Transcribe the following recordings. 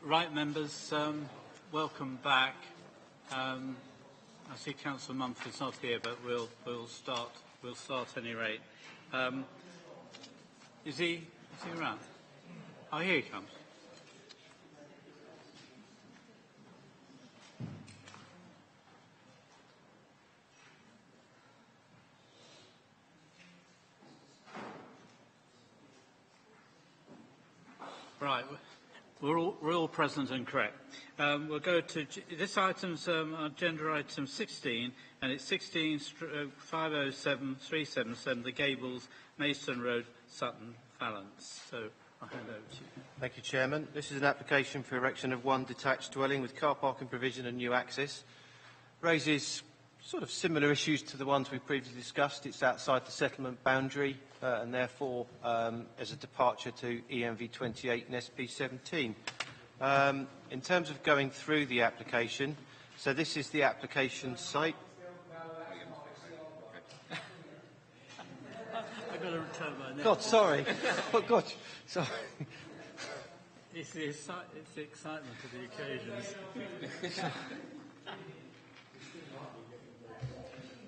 Right, members, welcome back. I see Councillor Mumford's not here, but we'll start. We'll start at any rate. Is he around? Oh, here he comes. Right. We're all present and correct. We'll go to this item's agenda item 16, and it's 16/507-377, the Gables, Maidstone Road, Sutton, Valence. So I'll hand over to you. Thank you, Chairman. This is an application for erection of one detached dwelling with car parking provision and new access. Raises sort of similar issues to the ones we previously discussed. It's outside the settlement boundary and therefore as a departure to EMV 28 and SP 17. In terms of going through the application, so this is the application site. I've got to return my name. God, sorry. Oh, God, sorry. It's the excitement of the occasions.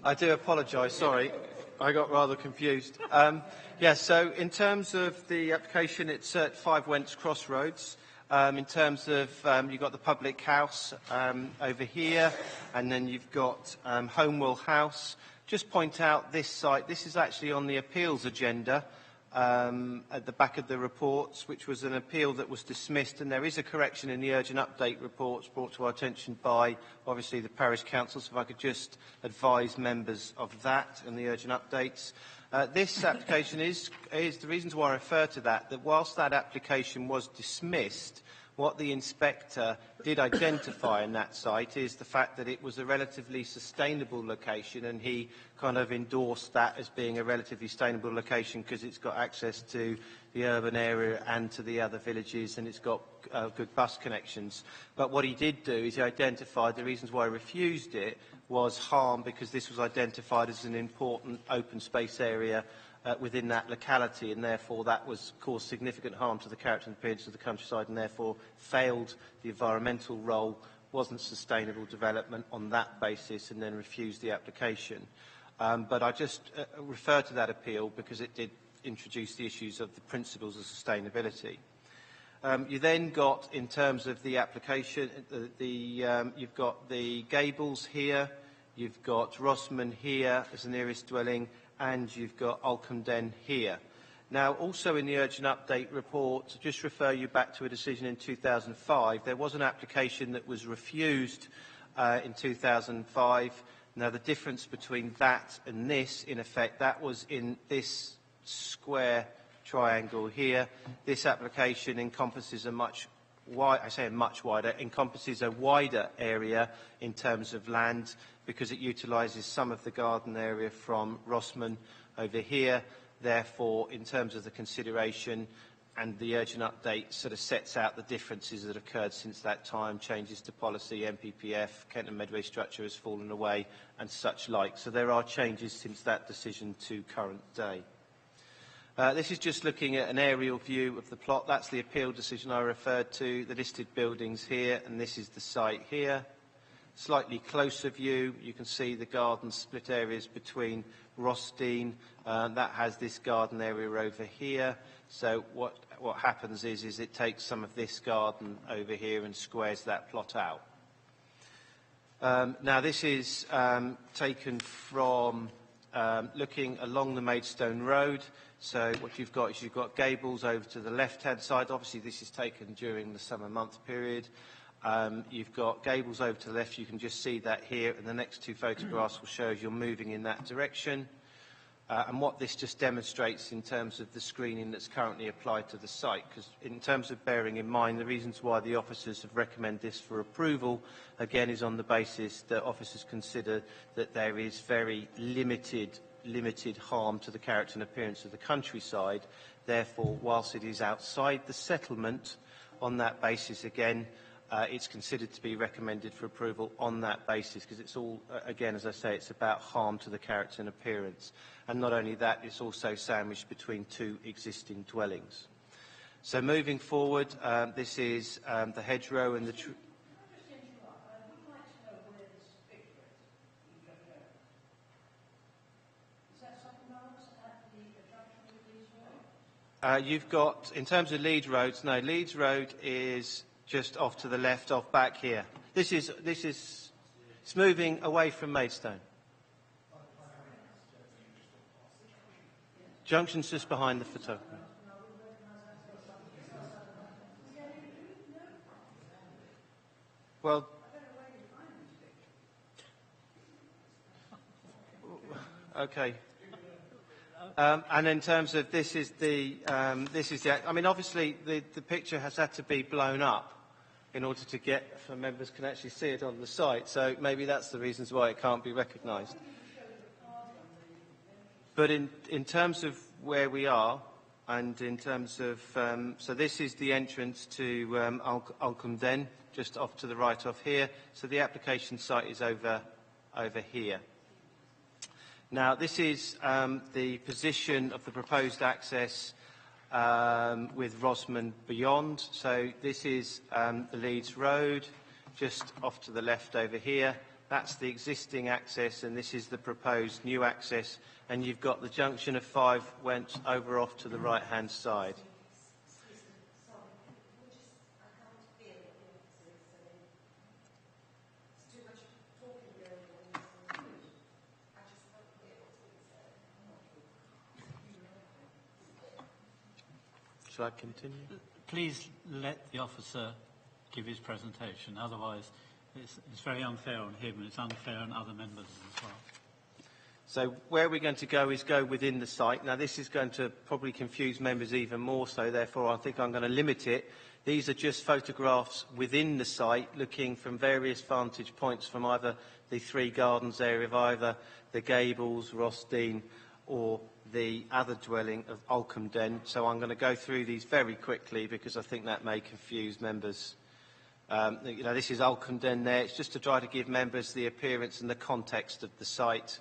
I do apologise, sorry. I got rather confused. So in terms of the application, it's at 5 Wentz Crossroads. In terms of, you've got the public house over here, and then you've got Homewell House. Just point out this site, this is actually on the appeals agenda at the back of the reports, which was an appeal that was dismissed, and there is a correction in the urgent update reports brought to our attention by, obviously, the Parish Council. So if I could just advise members of that and the urgent updates. This application is the reasons why I refer to that whilst that application was dismissed, what the inspector did identify in that site is the fact that it was a relatively sustainable location, and he kind of endorsed that as being a relatively sustainable location because it's got access to the urban area and to the other villages, and it's got good bus connections. But what he did do is he identified the reasons why he refused it was harm, because this was identified as an important open space area within that locality, and therefore that was caused significant harm to the character and appearance of the countryside, and therefore failed the environmental role, wasn't sustainable development on that basis, and then refused the application. But I just refer to that appeal because it did introduce the issues of the principles of sustainability. You then got, in terms of the application, you've got the Gables here, you've got Rossman here as the nearest dwelling, and you've got Alcomden here. Now, also in the urgent update report, to just refer you back to a decision in 2005, there was an application that was refused in 2005. Now, the difference between that and this, in effect, that was in this square triangle here. This application encompasses encompasses a wider area in terms of land, because it utilises some of the garden area from Rossman over here. Therefore, in terms of the consideration, and the urgent update sort of sets out the differences that occurred since that time, changes to policy, MPPF, Kent and Medway structure has fallen away, and such like. So there are changes since that decision to current day. This is just looking at an aerial view of the plot. That's the appeal decision I referred to, the listed buildings here, and this is the site here. Slightly closer view, you can see the garden split areas between Rossdean. That has this garden area over here. So what happens is it takes some of this garden over here and squares that plot out. Now this is taken from looking along the Maidstone Road. So what you've got is you've got Gables over to the left-hand side. Obviously this is taken during the summer month period. You've got Gables over to the left. You can just see that here, and the next two photographs will show as you're moving in that direction. And what this just demonstrates in terms of the screening that's currently applied to the site, because in terms of bearing in mind the reasons why the officers have recommended this for approval, again, is on the basis that officers consider that there is very limited harm to the character and appearance of the countryside. Therefore, whilst it is outside the settlement, on that basis, again, it's considered to be recommended for approval on that basis, because it's all, again, as I say, it's about harm to the character and appearance. And not only that, it's also sandwiched between two existing dwellings. So moving forward, this is the hedgerow and the... You've got, in terms of Leeds Roads, no, Leeds Road is just off to the left, off back here. This is it's moving away from Maidstone. Junction's just behind the photographer. Well, okay. And in terms of this is the, I mean, obviously the picture has had to be blown up in order to get, so members can actually see it on the site. So maybe that's the reasons why it can't be recognised. But in terms of where we are, and in terms of, so this is the entrance to Alcombe Den, just off to the right of here. So the application site is over here. Now, this is the position of the proposed access with Rosman beyond. So this is the Leeds Road, just off to the left over here. That's the existing access, and this is the proposed new access. And you've got the junction of 5 went over off to the right-hand side. Shall I continue? Please let the officer give his presentation. Otherwise, it's very unfair on him, and it's unfair on other members as well. So where we're going to go is go within the site. Now, this is going to probably confuse members even more so, therefore I think I'm going to limit it. These are just photographs within the site, looking from various vantage points from either the Three Gardens area of either the Gables, Rossdean, or the other dwelling of Alcombe Den. So I'm going to go through these very quickly because I think that may confuse members. You know, this is Alcombe Den there. It's just to try to give members the appearance and the context of the site.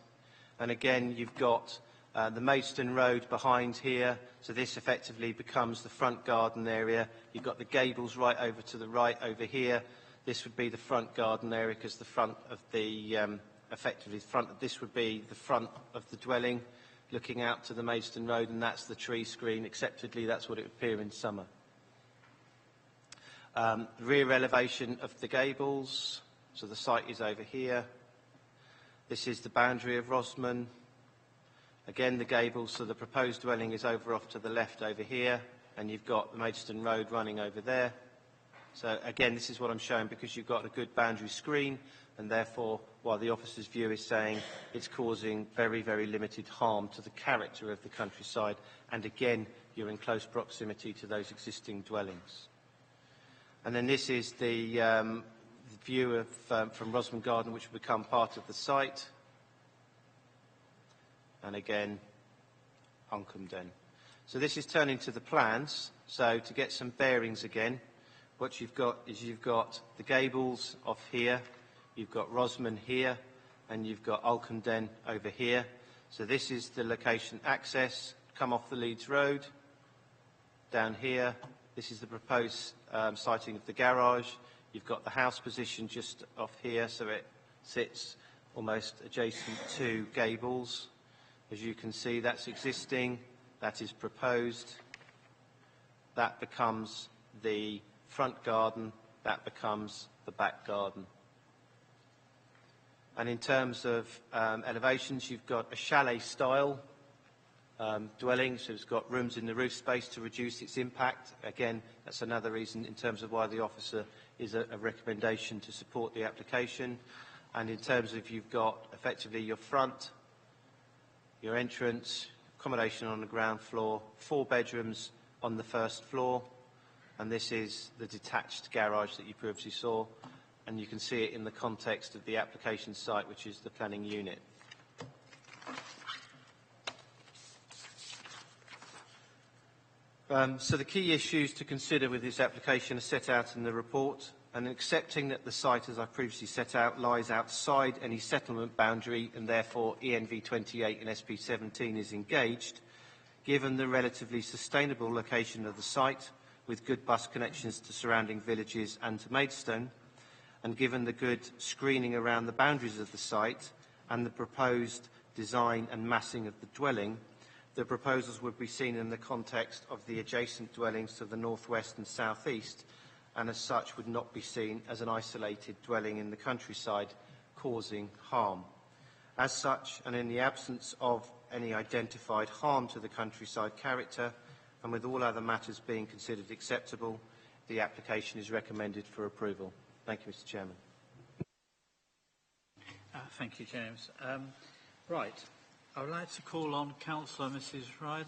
And again, you've got the Maidstone Road behind here. So this effectively becomes the front garden area. You've got the Gables right over to the right over here. This would be the front garden area because the front of the, effectively the front of this would be the front of the dwelling, looking out to the Maidstone Road, and that's the tree screen. Acceptedly, that's what it would appear in summer. Rear elevation of the Gables. So the site is over here. This is the boundary of Rosman. Again, the Gables, so the proposed dwelling is over off to the left over here, and you've got the Maidstone Road running over there. So again, this is what I'm showing because you've got a good boundary screen, and therefore, while the officer's view is saying it's causing very, very limited harm to the character of the countryside, and again, you're in close proximity to those existing dwellings. And then this is the view of, from Rosman Garden, which will become part of the site. And again, Alcombe Den. So this is turning to the plans. So to get some bearings again, what you've got is you've got the Gables off here, you've got Rosman here, and you've got Alcombe Den over here. So this is the location access, come off the Leeds Road, down here. This is the proposed siting of the garage. You've got the house position just off here, so it sits almost adjacent to Gables. As you can see, that's existing, that is proposed. That becomes the front garden, that becomes the back garden. And in terms of elevations, you've got a chalet style dwelling, so it's got rooms in the roof space to reduce its impact. Again, that's another reason in terms of why the officer is a recommendation to support the application. And in terms of you've got effectively your front, your entrance, accommodation on the ground floor, 4 bedrooms on the first floor, and this is the detached garage that you previously saw, and you can see it in the context of the application site, which is the planning unit. So the key issues to consider with this application are set out in the report, and accepting that the site, as I previously set out, lies outside any settlement boundary and therefore ENV 28 and SP 17 is engaged, given the relatively sustainable location of the site, with good bus connections to surrounding villages and to Maidstone, and given the good screening around the boundaries of the site and the proposed design and massing of the dwelling, the proposals would be seen in the context of the adjacent dwellings to the northwest and southeast, and as such would not be seen as an isolated dwelling in the countryside causing harm. As such, and in the absence of any identified harm to the countryside character, and with all other matters being considered acceptable, the application is recommended for approval. Thank you, Mr. Chairman. Thank you, James. Right. I would like to call on Councillor Mrs Ryden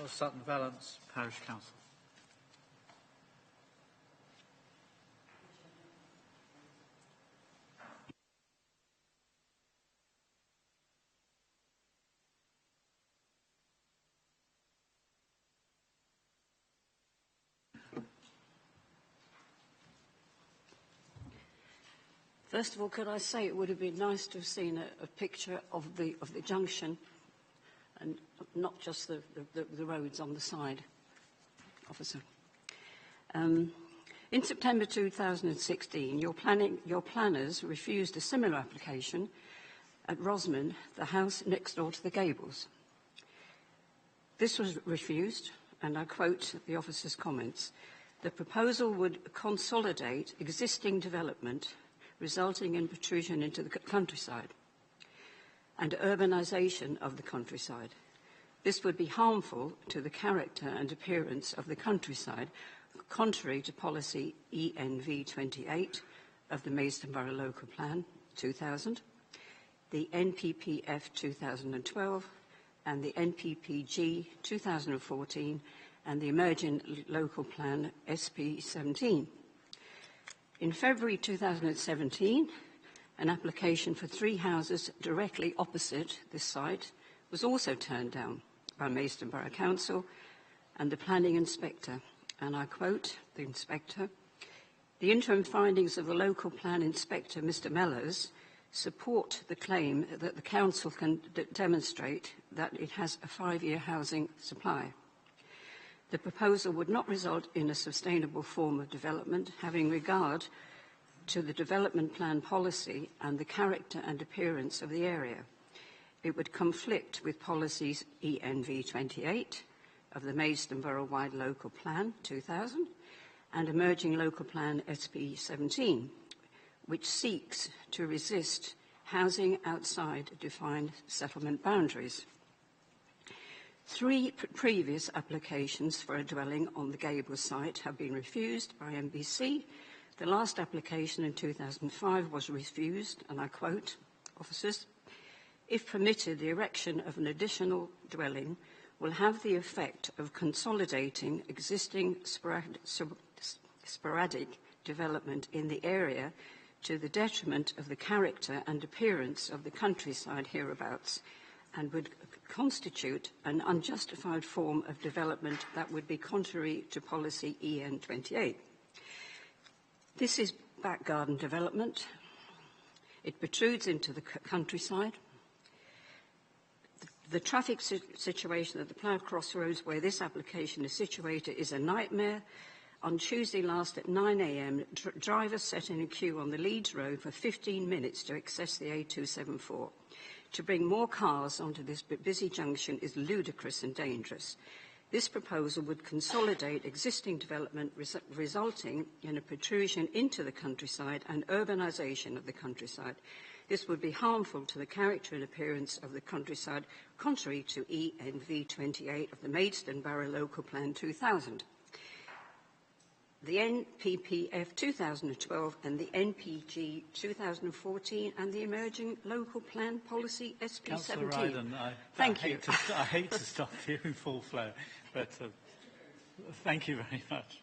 of Sutton Valence Parish Council. First of all, could I say it would have been nice to have seen a picture of the junction and not just the roads on the side, officer. In September 2016, your planners refused a similar application at Rosman, the house next door to the Gables. This was refused, and I quote the officer's comments: "The proposal would consolidate existing development, resulting in protrusion into the countryside and urbanisation of the countryside. This would be harmful to the character and appearance of the countryside, contrary to policy ENV 28 of the Maidstone Borough Local Plan 2000, the NPPF 2012, and the NPPG 2014, and the Emerging Local Plan SP 17. In February 2017, an application for 3 houses directly opposite this site was also turned down by Maidstone Borough Council and the planning inspector. And I quote the inspector: "The interim findings of the local plan inspector, Mr. Mellors, support the claim that the council can demonstrate that it has a 5-year housing supply. The proposal would not result in a sustainable form of development, having regard to the development plan policy and the character and appearance of the area. It would conflict with policies ENV 28 of the Maidstone Borough-wide Local Plan 2000 and Emerging Local Plan SP 17, which seeks to resist housing outside defined settlement boundaries. 3 previous applications for a dwelling on the Gables site have been refused by MBC. The last application in 2005 was refused, and I quote, officers, "If permitted, the erection of an additional dwelling will have the effect of consolidating existing sporadic development in the area to the detriment of the character and appearance of the countryside hereabouts, and would constitute an unjustified form of development that would be contrary to policy EN 28. This is back garden development. It protrudes into the countryside. The traffic situation at the Plough Crossroads, where this application is situated, is a nightmare. On Tuesday last at 9 a.m, drivers sat in a queue on the Leeds Road for 15 minutes to access the A274. To bring more cars onto this busy junction is ludicrous and dangerous. This proposal would consolidate existing development, resulting in a protrusion into the countryside and urbanisation of the countryside. This would be harmful to the character and appearance of the countryside, contrary to ENV 28 of the Maidstone Borough Local Plan 2000. The NPPF 2012 and the NPG 2014 and the Emerging Local Plan Policy SP 17. Councillor Ryden, Thank you. I hate to stop you in full flow, but thank you very much.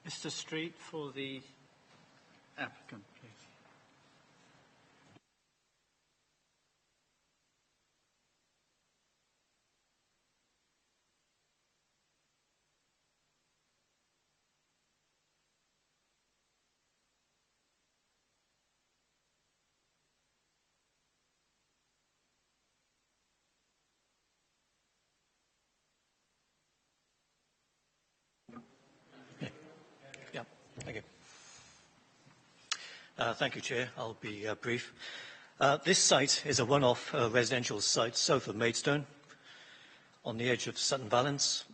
Mr. Street for the applicant, please. Thank you, Chair. I'll be brief. This site is a one-off residential site south of Maidstone, on the edge of Sutton Valence,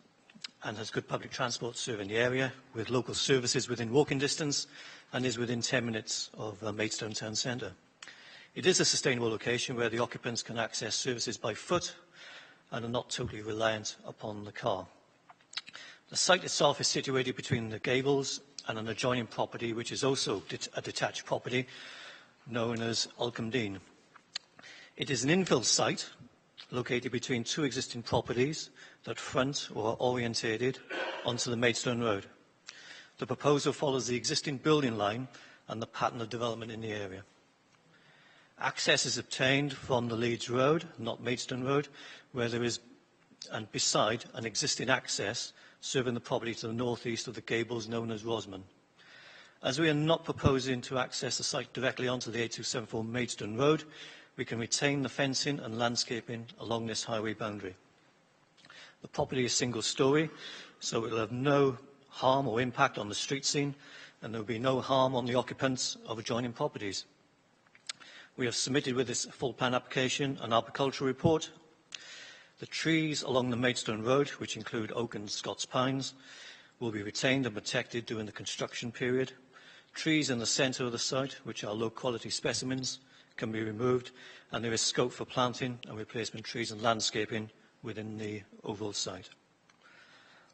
and has good public transport serving the area, with local services within walking distance, and is within 10 minutes of Maidstone town centre. It is a sustainable location where the occupants can access services by foot and are not totally reliant upon the car. The site itself is situated between the Gables and an adjoining property, which is also a detached property, known as Alcombe Dean. It is an infill site located between two existing properties that front or are orientated onto the Maidstone Road. The proposal follows the existing building line and the pattern of development in the area. Access is obtained from the Leeds Road, not Maidstone Road, where there is, and beside, an existing access serving the property to the north-east of the Gables, known as Rosman. As we are not proposing to access the site directly onto the 8274 Maidstone Road, we can retain the fencing and landscaping along this highway boundary. The property is single-storey, so it will have no harm or impact on the street scene, and there will be no harm on the occupants of adjoining properties. We have submitted with this full plan application an arboricultural report. The trees along the Maidstone Road, which include oak and Scots pines, will be retained and protected during the construction period. Trees in the centre of the site, which are low-quality specimens, can be removed, and there is scope for planting and replacement trees and landscaping within the overall site.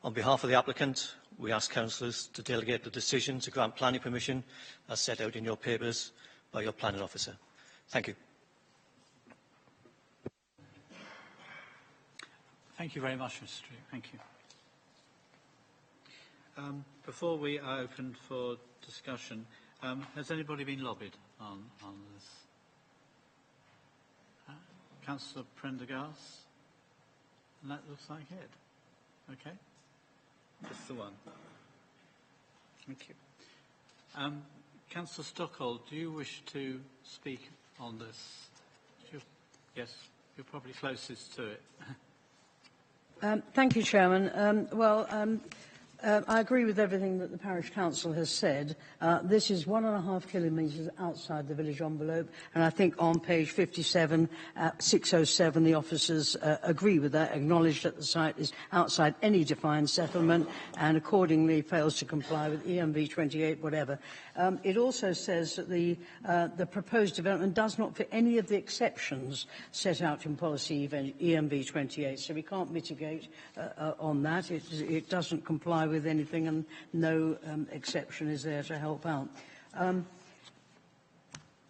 On behalf of the applicant, we ask councillors to delegate the decision to grant planning permission as set out in your papers by your planning officer. Thank you. Thank you very much, Mr. Street. Thank you. Before we open for discussion, has anybody been lobbied on this? Councillor Prendergast? And that looks like it. Okay. Just the one. Thank you. Councillor Stockhold, do you wish to speak on this? Yes, you're probably closest to it. Thank you, Chairman. I agree with everything that the Parish Council has said. This is 1.5 kilometres outside the village envelope, and I think on page 57, 607, the officers agree with that, acknowledge that the site is outside any defined settlement and accordingly fails to comply with EMV 28, whatever. It also says that the proposed development does not fit any of the exceptions set out in policy EMV 28, so we can't mitigate on that. It doesn't comply with anything, and no exception is there to help out.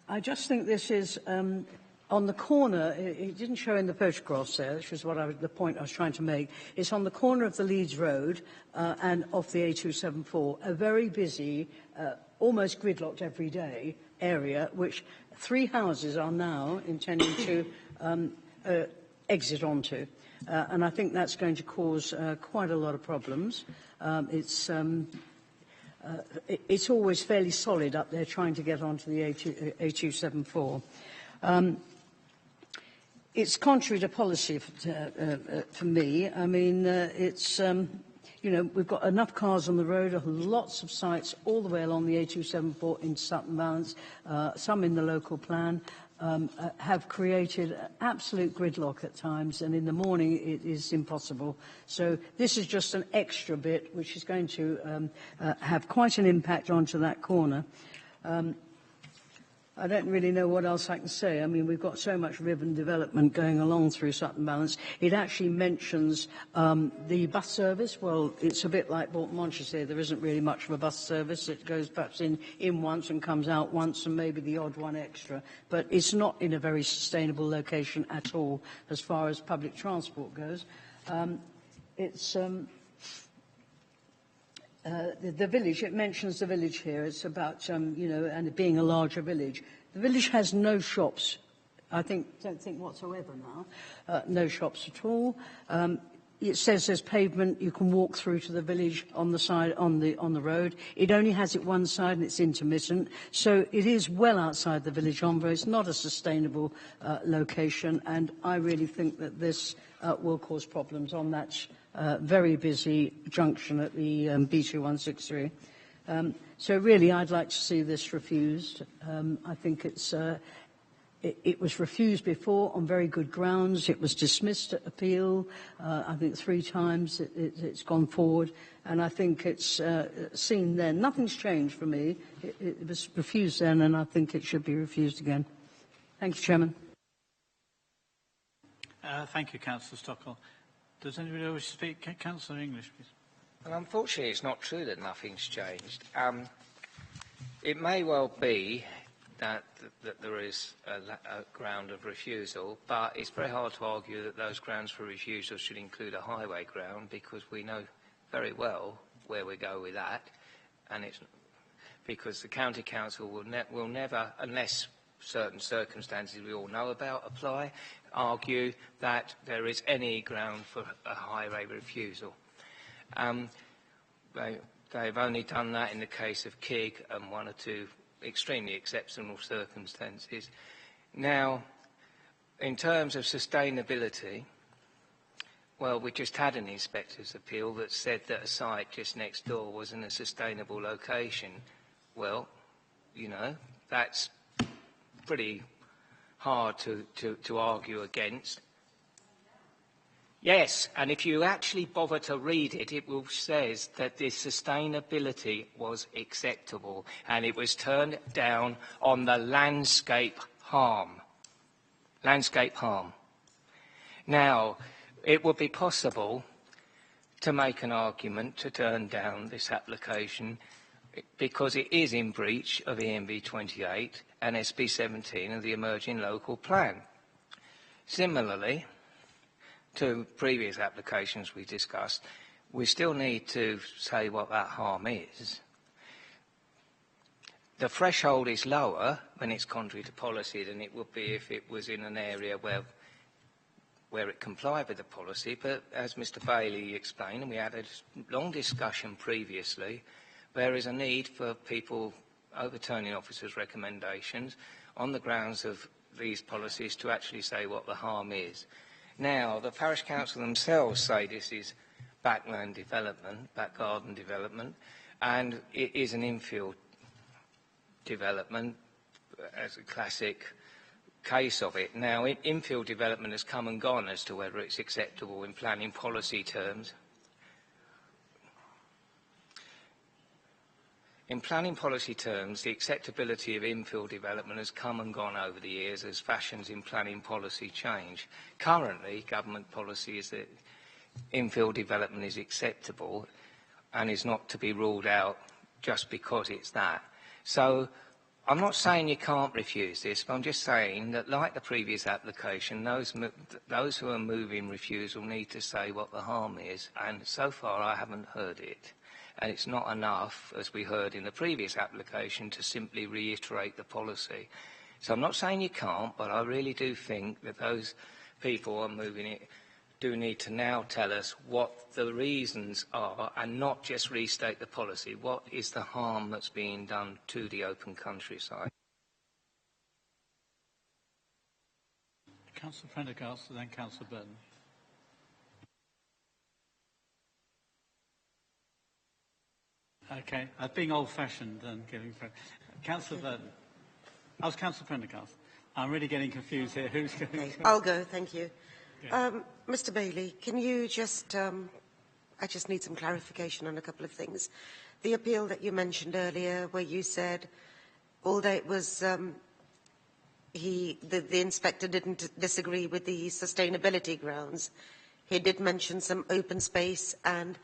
I just think this is on the corner. It didn't show in the photographs there, which was the point I was trying to make. It's on the corner of the Leeds Road and off the A274, a very busy, almost gridlocked every day area, which 3 houses are now intending to exit onto. And I think that's going to cause quite a lot of problems. It's always fairly solid up there trying to get onto the A274. It's contrary to policy for me. I mean, we've got enough cars on the road, lots of sites all the way along the A274 into Sutton Valence, some in the local plan. Have created absolute gridlock at times, and in the morning it is impossible. So this is just an extra bit which is going to have quite an impact onto that corner. I don't really know what else I can say. I mean, we've got so much ribbon development going along through Sutton Valence. It actually mentions the bus service. Well, it's a bit like Bolton Manchester. There isn't really much of a bus service. It goes perhaps in once and comes out once, and maybe the odd one extra. But it's not in a very sustainable location at all as far as public transport goes. The village, it mentions the village here. It's about, and it being a larger village. The village has no shops, don't think whatsoever now. No shops at all. It says there's pavement. You can walk through to the village on the side, on the road. It only has it one side and it's intermittent. So it is well outside the village envelope. It's not a sustainable location. And I really think that this will cause problems on that very busy junction at the B2163. So really, I'd like to see this refused. I think it was refused before on very good grounds. It was dismissed at appeal. I think 3 times it's gone forward. And I think it's seen then. Nothing's changed for me. It was refused then, and I think it should be refused again. Thank you, Chairman. Thank you, Councillor Stockwell. Does anybody wish to speak? Councillor English, please. Well, unfortunately, it's not true that nothing's changed. It may well be that there is a ground of refusal, but it's very hard to argue that those grounds for refusal should include a highway ground, because we know very well where we go with that, and it's because the County Council will never, unless certain circumstances we all know about apply, argue that there is any ground for a highway refusal. They've only done that in the case of Kig and 1 or 2 extremely exceptional circumstances. Now, in terms of sustainability, well, we just had an inspector's appeal that said that a site just next door was in a sustainable location. Well, you know, that's pretty hard to argue against. Yes, and if you actually bother to read it, it will says that the sustainability was acceptable and it was turned down on the landscape harm. Landscape harm. Now, it would be possible to make an argument to turn down this application because it is in breach of ENV 28 and SB 17 of the Emerging Local Plan. Similarly to previous applications we discussed, we still need to say what that harm is. The threshold is lower when it's contrary to policy than it would be if it was in an area where it complied with the policy, but as Mr Bailey explained, and we had a long discussion previously, there is a need for people overturning officers' recommendations on the grounds of these policies to actually say what the harm is. Now, the Parish Council themselves say this is backland development, back garden development, and it is an infill development as a classic case of it. Now, infill development has come and gone as to whether it's acceptable in planning policy terms. In planning policy terms, the acceptability of infill development has come and gone over the years as fashions in planning policy change. Currently, government policy is that infill development is acceptable and is not to be ruled out just because it's that. So I'm not saying you can't refuse this, but I'm just saying that, like the previous application, those who are moving refusal need to say what the harm is, and so far I haven't heard it. And it's not enough, as we heard in the previous application, to simply reiterate the policy. So I'm not saying you can't, but I really do think that those people who are moving it do need to now tell us what the reasons are and not just restate the policy. What is the harm that's being done to the open countryside? Councillor Prendergast and then Councillor Burton. Okay, being old-fashioned and giving... Councillor Burton. I was Councillor Prendergast. I'm really getting confused here. Who's going? Okay, I'll go, thank you. Mr Bailey, can you just... I just need some clarification on a couple of things. The appeal that you mentioned earlier, where you said, although it was... the inspector didn't disagree with the sustainability grounds, he did mention some open space and...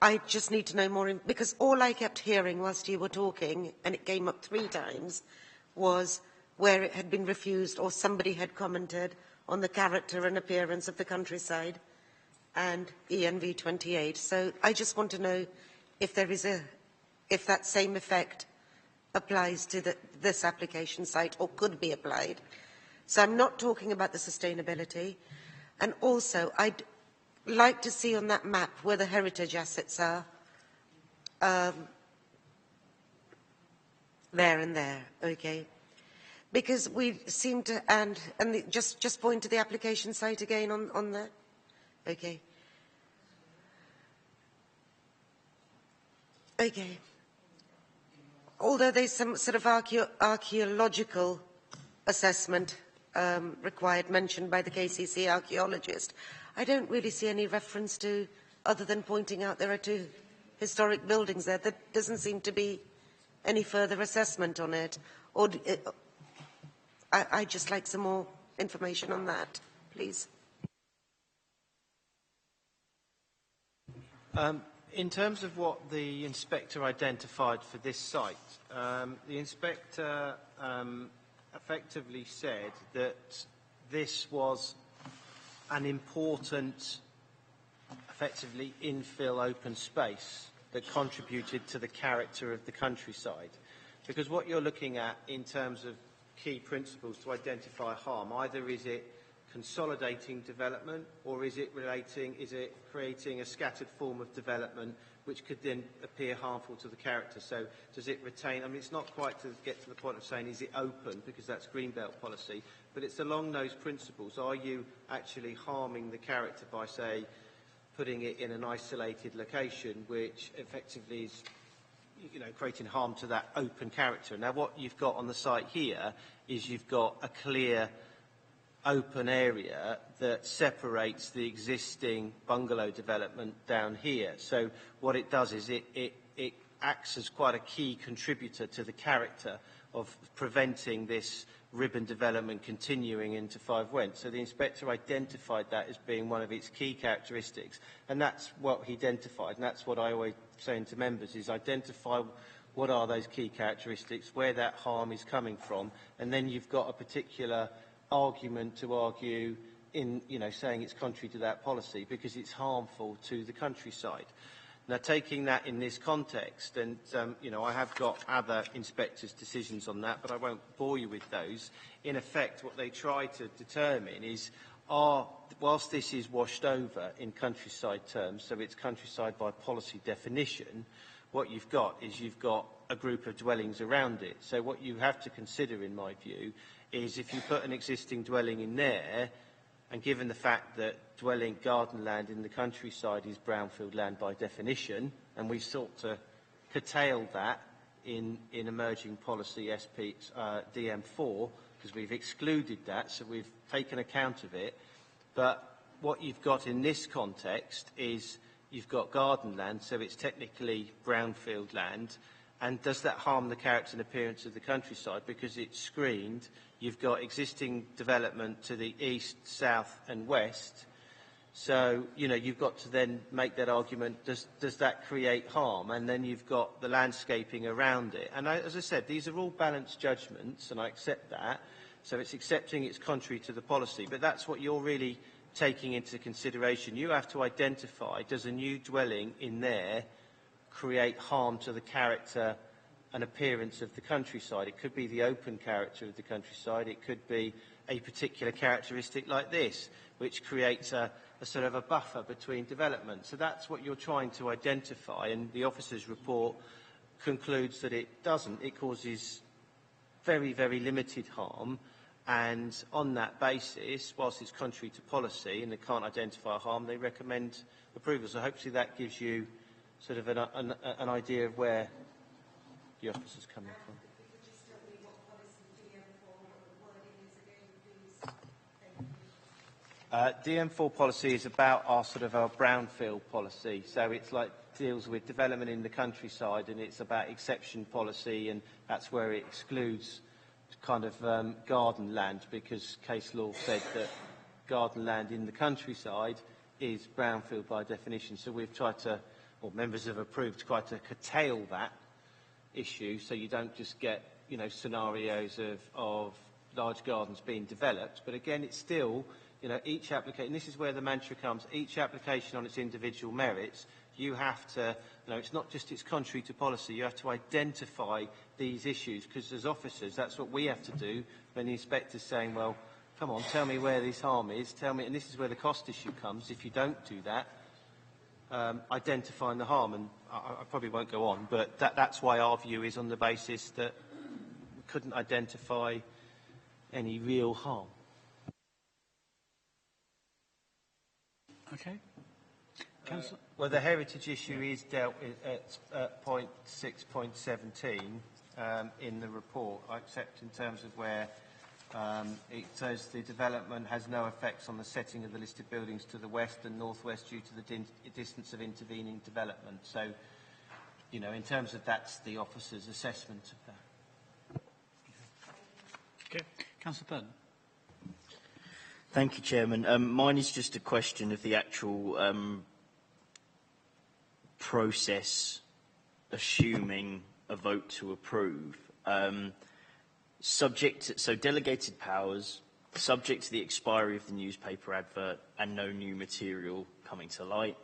I just need to know more, because all I kept hearing whilst you were talking, and it came up 3 times, was where it had been refused or somebody had commented on the character and appearance of the countryside and ENV 28. So I just want to know if there is if that same effect applies to this application site or could be applied. So I'm not talking about the sustainability. And also, I'd like to see on that map where the heritage assets are, there and there, okay? Because we seem to, and just point to the application site again on that, okay? Okay. Although there's some sort of archaeological assessment required, mentioned by the KCC archaeologist, I don't really see any reference to, other than pointing out there are two historic buildings there. There doesn't seem to be any further assessment on it. Or I'd just like some more information on that, please. In terms of what the inspector identified for this site, the inspector effectively said that this was an important, effectively infill open space that contributed to the character of the countryside. Because what you're looking at in terms of key principles to identify harm, either is it consolidating development, or is it creating a scattered form of development which could then appear harmful to the character? So does it retain, I mean, it's not quite to get to the point of saying is it open, because that's Greenbelt policy, but it's along those principles. Are you actually harming the character by, say, putting it in an isolated location which effectively is, you know, creating harm to that open character? Now what you've got on the site here is you've got a clear open area that separates the existing bungalow development down here. So what it does is it acts as quite a key contributor to the character of preventing this ribbon development continuing into Five Went. So the inspector identified that as being one of its key characteristics, and that's what he identified, and that's what I always say to members, is identify what are those key characteristics, where that harm is coming from, and then you've got a particular argument to argue in, you know, saying it's contrary to that policy because it's harmful to the countryside. Now, taking that in this context, and, you know, I have got other inspectors' decisions on that, but I won't bore you with those. In effect, what they try to determine is, whilst this is washed over in countryside terms, so it's countryside by policy definition, what you've got is you've got a group of dwellings around it. So what you have to consider, in my view, is if you put an existing dwelling in there, and given the fact that dwelling garden land in the countryside is brownfield land by definition, and we've sought to curtail that in emerging policy SP DM4, because we've excluded that, so we've taken account of it. But what you've got in this context is you've got garden land, so it's technically brownfield land. And does that harm the character and appearance of the countryside? Because it's screened, you've got existing development to the east, south and west. So, you know, you've got to then make that argument, does that create harm? And then you've got the landscaping around it. And as I said, these are all balanced judgments, and I accept that. So it's accepting it's contrary to the policy. But that's what you're really taking into consideration. You have to identify, does a new dwelling in there create harm to the character and appearance of the countryside? It could be the open character of the countryside. It could be a particular characteristic like this, which creates a sort of a buffer between development. So that's what you're trying to identify, and the officer's report concludes that it doesn't. It causes very, very limited harm, and on that basis, whilst it's contrary to policy and they can't identify harm, they recommend approval. So hopefully that gives you sort of an idea of where the officer's coming from. DM4 policy is about our sort of our brownfield policy. So it's like deals with development in the countryside, and it's about exception policy, and that's where it excludes kind of garden land, because case law said that garden land in the countryside is brownfield by definition. So we've tried to, or members have approved, quite to curtail that issue, so you don't just get, you know, scenarios of large gardens being developed. But again, it's still, you know, each application, this is where the mantra comes, each application on its individual merits, you have to, you know, it's not just it's contrary to policy, you have to identify these issues, because as officers, that's what we have to do when the inspector's saying, well, come on, tell me where this harm is, tell me, and this is where the cost issue comes. If you don't do that, identifying the harm, and I probably won't go on, but that's why our view is on the basis that we couldn't identify any real harm. Okay. Councillor? Well, the heritage issue is dealt with at point 6.17 in the report, except in terms of where it says the development has no effects on the setting of the listed buildings to the west and northwest due to the distance of intervening development. So, you know, in terms of that's the officer's assessment of that. Okay. Councillor Burton. Thank you, Chairman. Mine is just a question of the actual process, assuming a vote to approve. So delegated powers, subject to the expiry of the newspaper advert and no new material coming to light.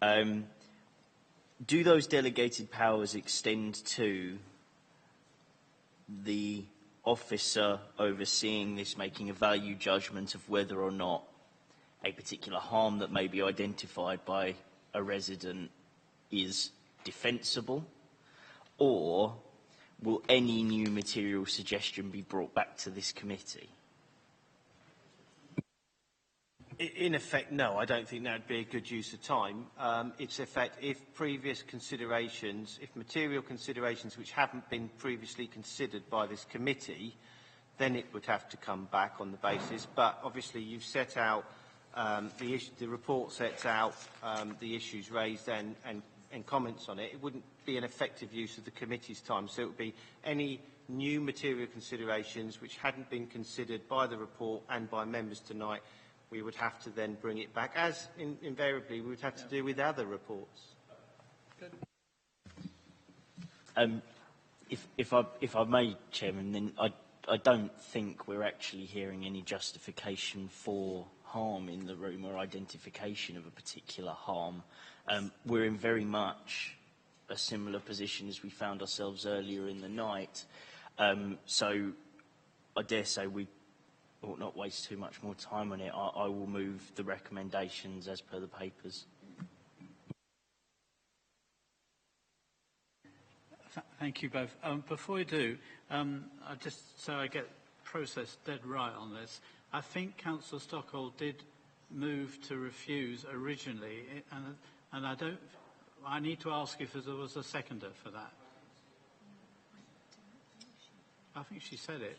Do those delegated powers extend to the officer overseeing this making a value judgment of whether or not a particular harm that may be identified by a resident is defensible, or will any new material suggestion be brought back to this committee? In effect, no, I don't think that would be a good use of time. It's effect if previous considerations, if material considerations which haven't been previously considered by this committee, then it would have to come back on the basis. But obviously, you've set out the report sets out the issues raised and comments on it. It wouldn't be an effective use of the committee's time. So it would be any new material considerations which hadn't been considered by the report and by members tonight. We would have to then bring it back, as invariably we would have to do with other reports. If I may, Chairman, then I don't think we're actually hearing any justification for harm in the room or identification of a particular harm. We're in very much a similar position as we found ourselves earlier in the night. So I dare say we ought not waste too much more time on it. I will move the recommendations as per the papers. Thank you both. Before we do, just so I get process dead right on this, I think Councillor Stockall did move to refuse originally, and I need to ask if there was a seconder for that. I think she said it.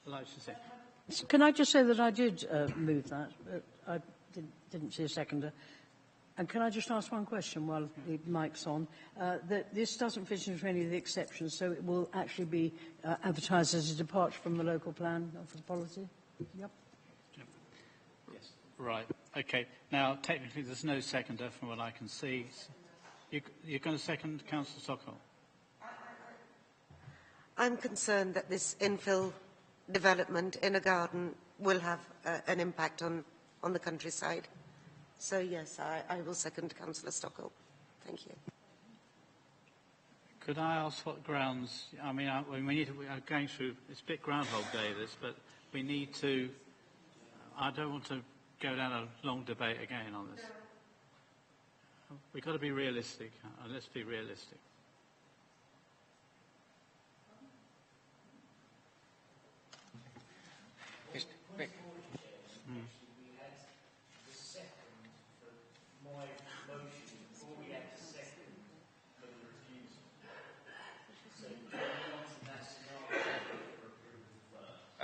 Like she said. Can I just say that I did move that, but I didn't see a seconder. And can I just ask one question while the mic's on? That this doesn't fit into any of the exceptions, so it will actually be advertised as a departure from the local plan for the policy? Yep. Yes. Right. Okay. Now, technically, there's no seconder from what I can see. You're going to second Councillor Stockall? I'm concerned that this infill development in a garden will have an impact on the countryside. So, yes, I will second Councillor Stockall. Thank you. Could I ask what grounds? I mean, we are going through, it's a bit Groundhog Day, this, but we need to, I don't want to go down a long debate again on this. We've got to be realistic, and let's be realistic.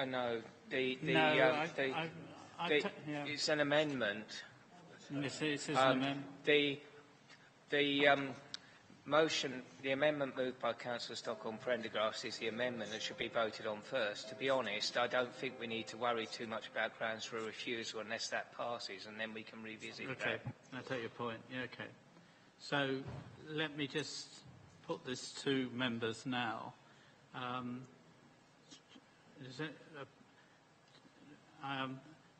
No, it's an amendment. Yes, it is an amendment. The motion, the amendment moved by Councillor Stockall and Prendergast is the amendment that should be voted on first. To be honest, I don't think we need to worry too much about grounds for a refusal unless that passes, and then we can revisit Okay, that. I take your point. Yeah, okay. So let me just put this to members now. Is it,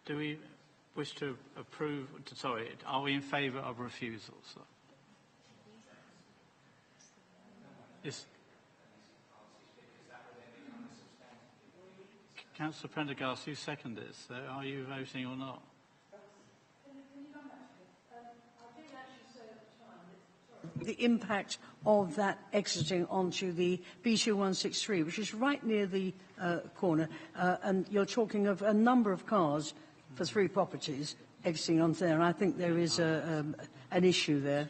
do we wish to approve? Sorry, are we in favour of refusal? So, yes. Councillor Prendergast, you second this. So are you voting or not? The impact of that exiting onto the B2163, which is right near the corner, and you're talking of a number of cars for 3 properties exiting onto there, and I think there is an issue there.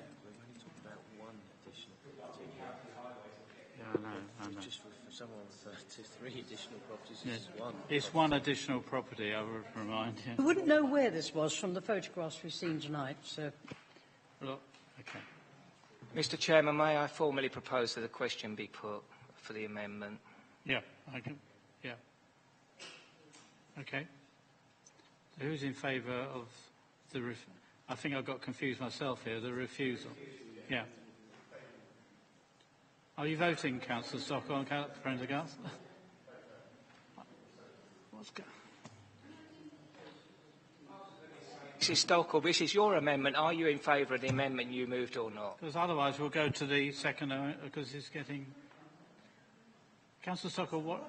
I know. Just for someone referred to 3 additional properties, Yes. this is one. It's one additional property, I would remind you. We wouldn't know where this was from the photographs we've seen tonight, so... Look, okay. Mr. Chairman, may I formally propose that the question be put for the amendment? Yeah, I can. Yeah. Okay. So who's in favour of the? I think I got confused myself here. The refusal. Yeah. Are you voting, Councillor Stockwell and Councillor Prendergast? What's going? Mrs. Stockwell, this is your amendment. Are you in favour of the amendment you moved or not? Because otherwise we'll go to the second, because it's getting... Councillor Stockwell, what...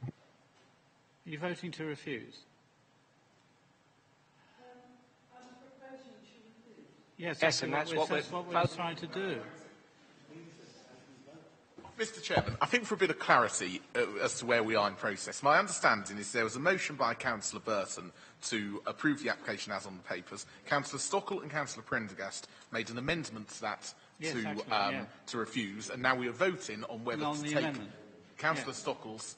Are you voting to refuse? Yes, and that's what we're trying to do. Mr. Chairman, I think for a bit of clarity as to where we are in process, my understanding is there was a motion by Councillor Burton to approve the application as on the papers. Councillor Stockwell and Councillor Prendergast made an amendment to that to refuse, and now we are voting on whether to take Councillor Stockwell's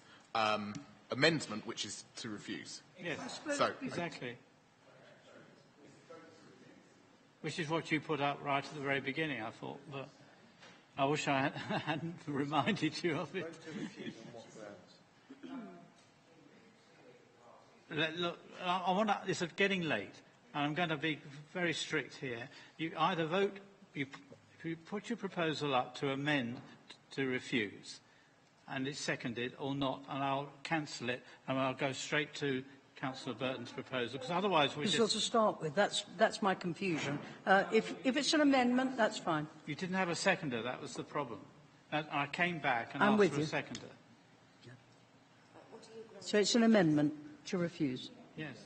amendment, which is to refuse. Yes, so, exactly. Which is what you put up right at the very beginning, I thought, but I wish I hadn't reminded you of it. Look, it's getting late, and I'm going to be very strict here. You either vote, if you put your proposal up to amend to refuse, and it's seconded or not, and I'll cancel it, and I'll go straight to Councillor Burton's proposal, because otherwise we So to start with, that's my confusion. If it's an amendment, that's fine. You didn't have a seconder, that was the problem. And I came back and I'm asked with for a you. seconder. So it's an amendment to refuse. Yes.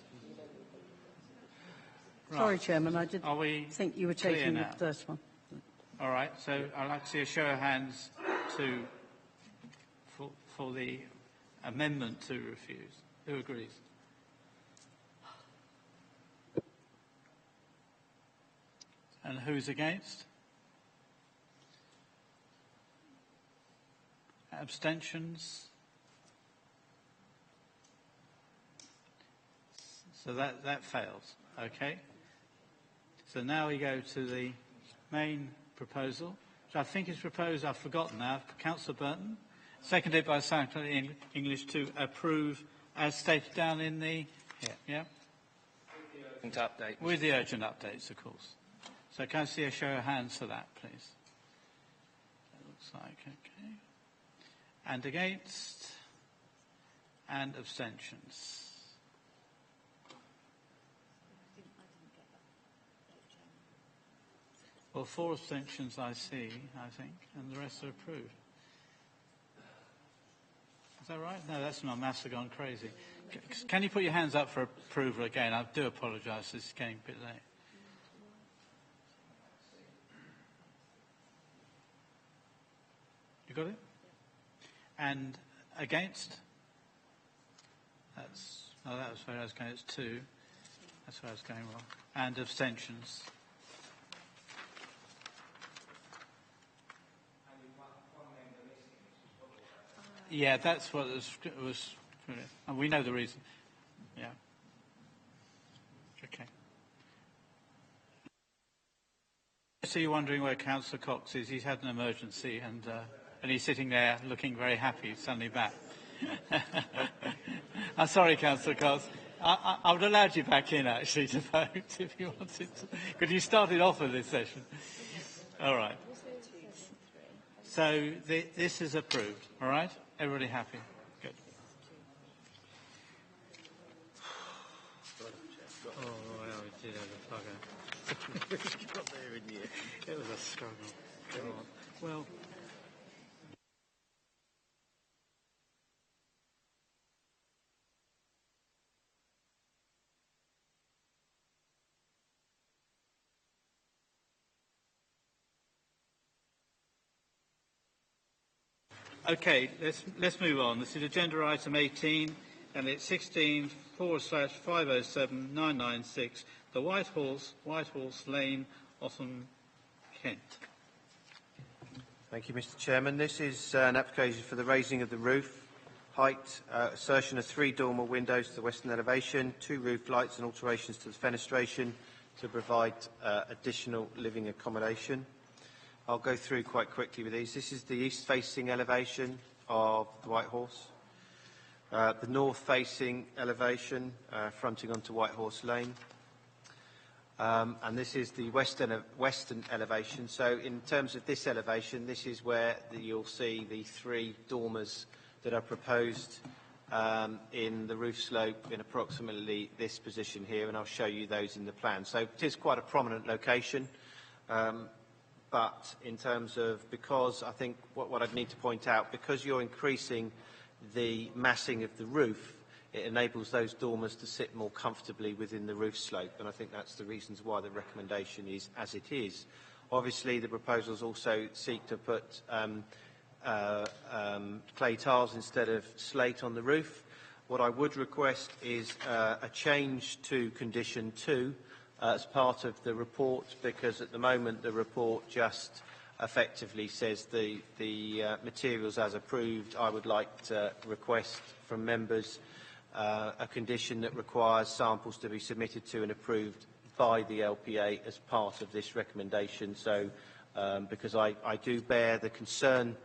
Sorry, Chairman, I did Are we think you were clear taking the now? first one. All right, so I'd like to see a show of hands for the amendment to refuse. Who agrees? And who's against? Abstentions? So that fails, okay? So now we go to the main proposal, which I think is proposed, I've forgotten now, Councillor Burton, seconded by Secretary English to approve as stated down in the, yeah? Update. With the urgent updates, of course. So can I see a show of hands for that, please? It looks like, okay. And against? And abstentions? Well, 4 abstentions I see, I think, and the rest are approved. Is that right? No, that's not. Maths have gone crazy. Can you put your hands up for approval again? I do apologise, this is getting a bit late. You got it? And against? That was where I was going. It's 2. That's where I was going wrong. And abstentions? Yeah, that's what was and we know the reason. Yeah. Okay. So you're wondering where Councillor Cox is. He's had an emergency and he's sitting there looking very happy, suddenly back. I'm sorry, Councillor Cox. I would have allowed you back in, actually, to vote if you wanted to. Because you started off with this session. All right. So this is approved, all right? Everybody happy? Good. Oh, well, we did have a plugger. Got there in the end. It was a struggle. God. Well... Okay, let's move on. This is agenda item 18, and it's 16/4/507996, the White Horse Lane, Otham, Kent. Thank you, Mr. Chairman. This is an application for the raising of the roof height, assertion of 3 dormer windows to the western elevation, 2 roof lights and alterations to the fenestration to provide additional living accommodation. I'll go through quite quickly with these. This is the east-facing elevation of the White Horse, the north-facing elevation fronting onto White Horse Lane, and this is the western elevation. So in terms of this elevation, this is where you'll see the 3 dormers that are proposed in the roof slope in approximately this position here, and I'll show you those in the plan. So it is quite a prominent location, but in terms of, because I think what I'd need to point out, because you're increasing the massing of the roof, it enables those dormers to sit more comfortably within the roof slope, and I think that's the reasons why the recommendation is as it is. Obviously, the proposals also seek to put clay tiles instead of slate on the roof. What I would request is a change to condition 2 as part of the report, because at the moment the report just effectively says the materials as approved. I would like to request from members a condition that requires samples to be submitted to and approved by the LPA as part of this recommendation. So because I do bear the concern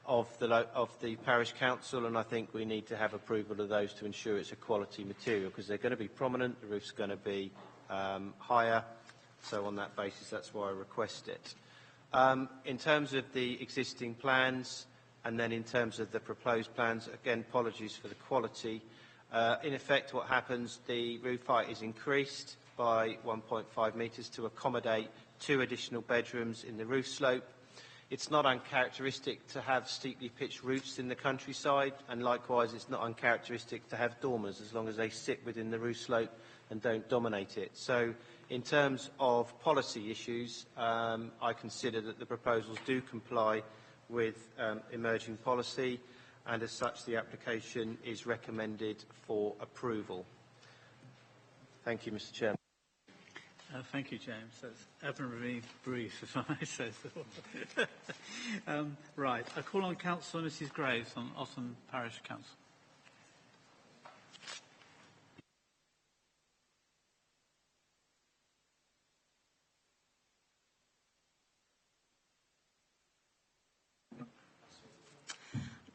of the parish council, and I think we need to have approval of those to ensure it's a quality material, because they're going to be prominent, the roof's going to be higher, so on that basis that's why I request it. In terms of the existing plans, and then in terms of the proposed plans, again, apologies for the quality. In effect, what happens, the roof height is increased by 1.5 metres to accommodate 2 additional bedrooms in the roof slope. It's not uncharacteristic to have steeply pitched roofs in the countryside, and likewise it's not uncharacteristic to have dormers as long as they sit within the roof slope and don't dominate it. So in terms of policy issues, I consider that the proposals do comply with emerging policy, and as such the application is recommended for approval. Thank you, Mr. Chairman. Thank you, James. That's admirably brief, if I may say so. Right. I call on Councillor Mrs Graves on Otham Parish Council.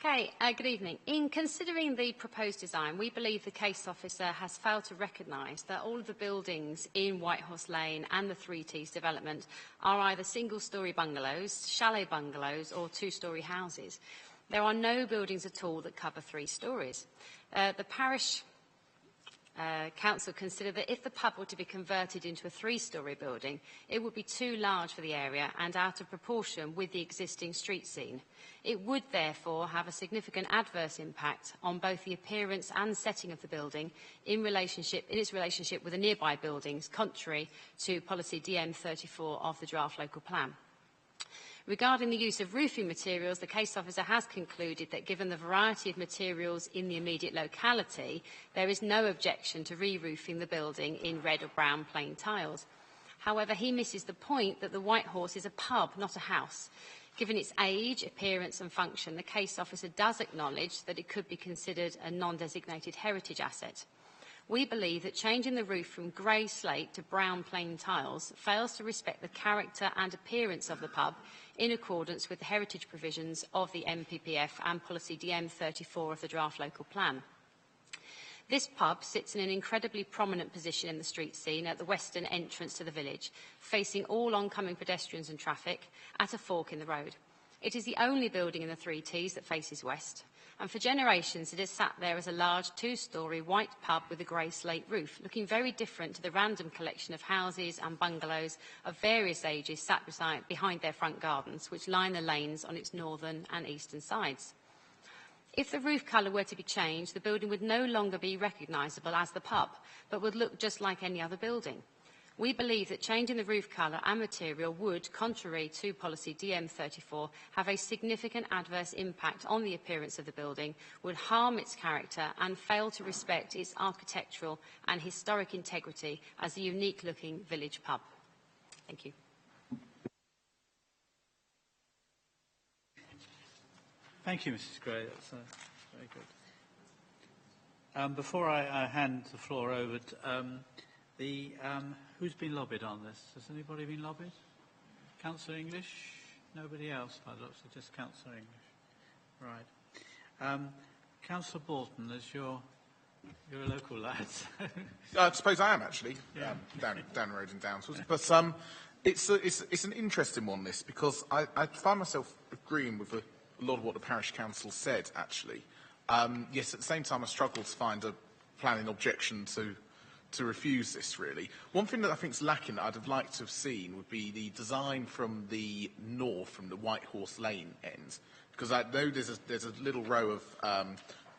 Okay, good evening. In considering the proposed design, we believe the case officer has failed to recognise that all of the buildings in White Horse Lane and the 3Ts development are either single-storey bungalows, chalet bungalows or 2-storey houses. There are no buildings at all that cover 3 storeys. The parish council considered that if the pub were to be converted into a 3-storey building, it would be too large for the area and out of proportion with the existing street scene. It would therefore have a significant adverse impact on both the appearance and setting of the building in its relationship with the nearby buildings, contrary to policy DM34 of the draft local plan. Regarding the use of roofing materials, the case officer has concluded that given the variety of materials in the immediate locality, there is no objection to re-roofing the building in red or brown plain tiles. However, he misses the point that the White Horse is a pub, not a house. Given its age, appearance and function, the case officer does acknowledge that it could be considered a non-designated heritage asset. We believe that changing the roof from grey slate to brown plain tiles fails to respect the character and appearance of the pub in accordance with the heritage provisions of the NPPF and policy DM34 of the draft local plan. This pub sits in an incredibly prominent position in the street scene at the western entrance to the village, facing all oncoming pedestrians and traffic at a fork in the road. It is the only building in the 3Ts that faces west, and for generations it has sat there as a large 2-storey white pub with a grey slate roof, looking very different to the random collection of houses and bungalows of various ages sat behind their front gardens, which line the lanes on its northern and eastern sides. If the roof colour were to be changed, the building would no longer be recognisable as the pub, but would look just like any other building. We believe that changing the roof colour and material would, contrary to policy DM34, have a significant adverse impact on the appearance of the building, would harm its character and fail to respect its architectural and historic integrity as a unique-looking village pub. Thank you. Thank you, Mrs. Gray. That's very good. Before I hand the floor over, who's been lobbied on this? Has anybody been lobbied? Councillor English? Nobody else, by the looks of just Councillor English. Right. Councillor Bolton, as you're a local lad. I suppose I am, actually, Yeah. down the road in Downswood. But it's an interesting one, this, because I find myself agreeing with a lot of what the parish council said, actually. Yes, at the same time, I struggle to find a planning objection to refuse this, really. One thing that I think is lacking that I'd have liked to have seen would be the design from the north, from the White Horse Lane end, because I know there's a little row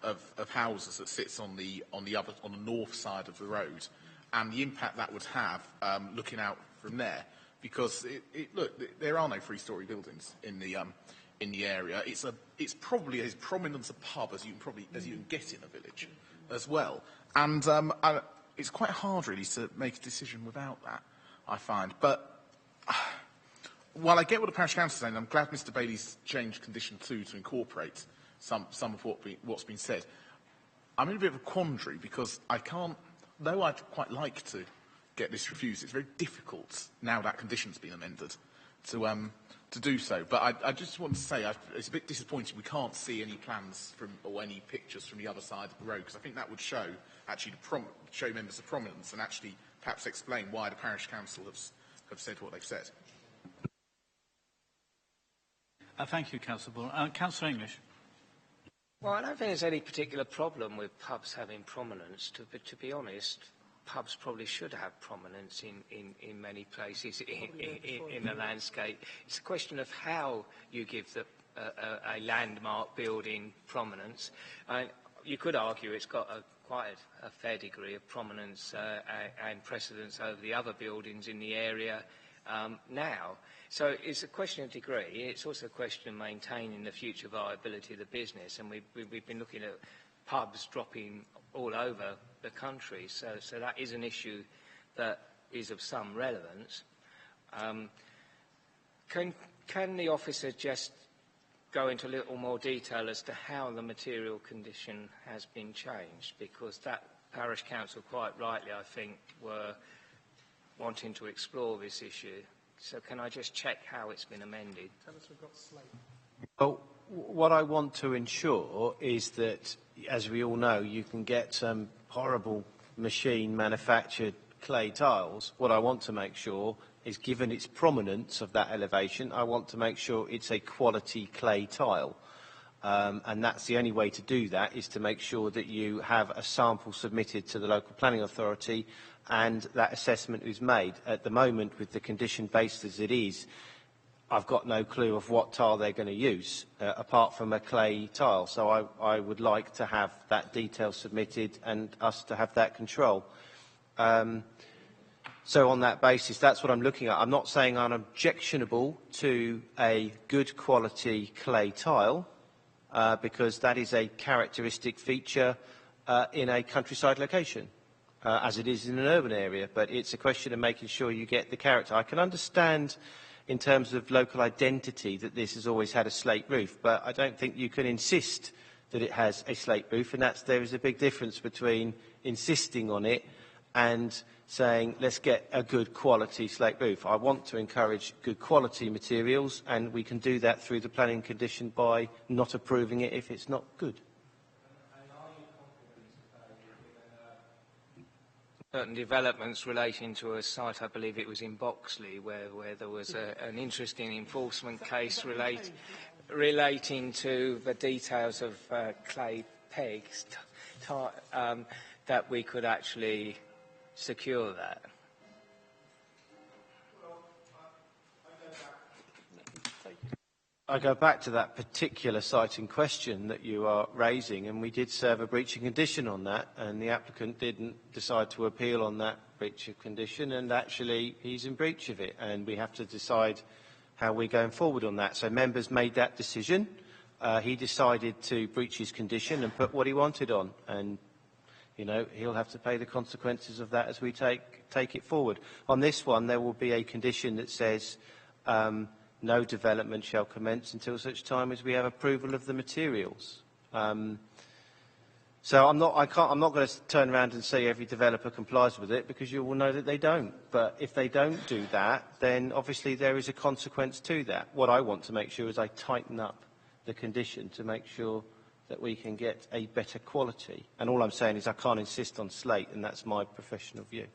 of houses that sits on the north side of the road, and the impact that would have looking out from there, because look, there are no three-storey buildings in the area. It's probably as prominent a pub as you can get in a village, as well, and it's quite hard really to make a decision without that, I find. But while I get what the parish council is saying, I'm glad Mr. Bailey's changed condition 2 to incorporate some of what's been said. I'm in a bit of a quandary because I can't, though I'd quite like to get this refused, it's very difficult now that condition's been amended to do so. But I just want to say it's a bit disappointing we can't see any plans or any pictures from the other side of the road, because I think that would show actually show members of prominence and actually perhaps explain why the parish council have said what they've said. Thank you, Councillor Ball. Councillor English. Well, I don't think there's any particular problem with pubs having prominence. To be honest, pubs probably should have prominence in many places in the landscape. It's a question of how you give a landmark building prominence. You could argue it's got quite a fair degree of prominence and precedence over the other buildings in the area now. So it's a question of degree. It's also a question of maintaining the future viability of the business. And we've been looking at pubs dropping all over the country. So that is an issue that is of some relevance. Can the officer just go into a little more detail as to how the material condition has been changed? Because that parish council, quite rightly, I think, were wanting to explore this issue. So can I just check how it's been amended? Tell us we've got slate. Well, what I want to ensure is that, as we all know, you can get some horrible machine-manufactured clay tiles. What I want to make sure is, given its prominence of that elevation, I want to make sure it's a quality clay tile. And that's the only way to do that, is to make sure that you have a sample submitted to the local planning authority and that assessment is made. At the moment, with the condition based as it is, I've got no clue of what tile they're going to use, apart from a clay tile. So I would like to have that detail submitted and us to have that control. So on that basis, that's what I'm looking at. I'm not saying I'm objectionable to a good quality clay tile, because that is a characteristic feature in a countryside location, as it is in an urban area. But it's a question of making sure you get the character. I can understand in terms of local identity that this has always had a slate roof, but I don't think you can insist that it has a slate roof, and there is a big difference between insisting on it and saying, let's get a good quality slate roof. I want to encourage good quality materials, and we can do that through the planning condition by not approving it if it's not good. Certain developments relating to a site, I believe it was in Boxley, where there was an interesting enforcement case relating to the details of clay pegs, that we could actually secure that. I go back to that particular site in question that you are raising, and we did serve a breach of condition on that, and the applicant didn't decide to appeal on that breach of condition, and actually he's in breach of it, and we have to decide how we're going forward on that. So members made that decision. He decided to breach his condition and put what he wanted on, and you know, he'll have to pay the consequences of that as we take it forward. On this one, there will be a condition that says no development shall commence until such time as we have approval of the materials. So I'm not going to turn around and say every developer complies with it, because you will know that they don't. But if they don't do that, then obviously there is a consequence to that. What I want to make sure is I tighten up the condition to make sure that we can get a better quality. And all I'm saying is I can't insist on slate, and that's my professional view.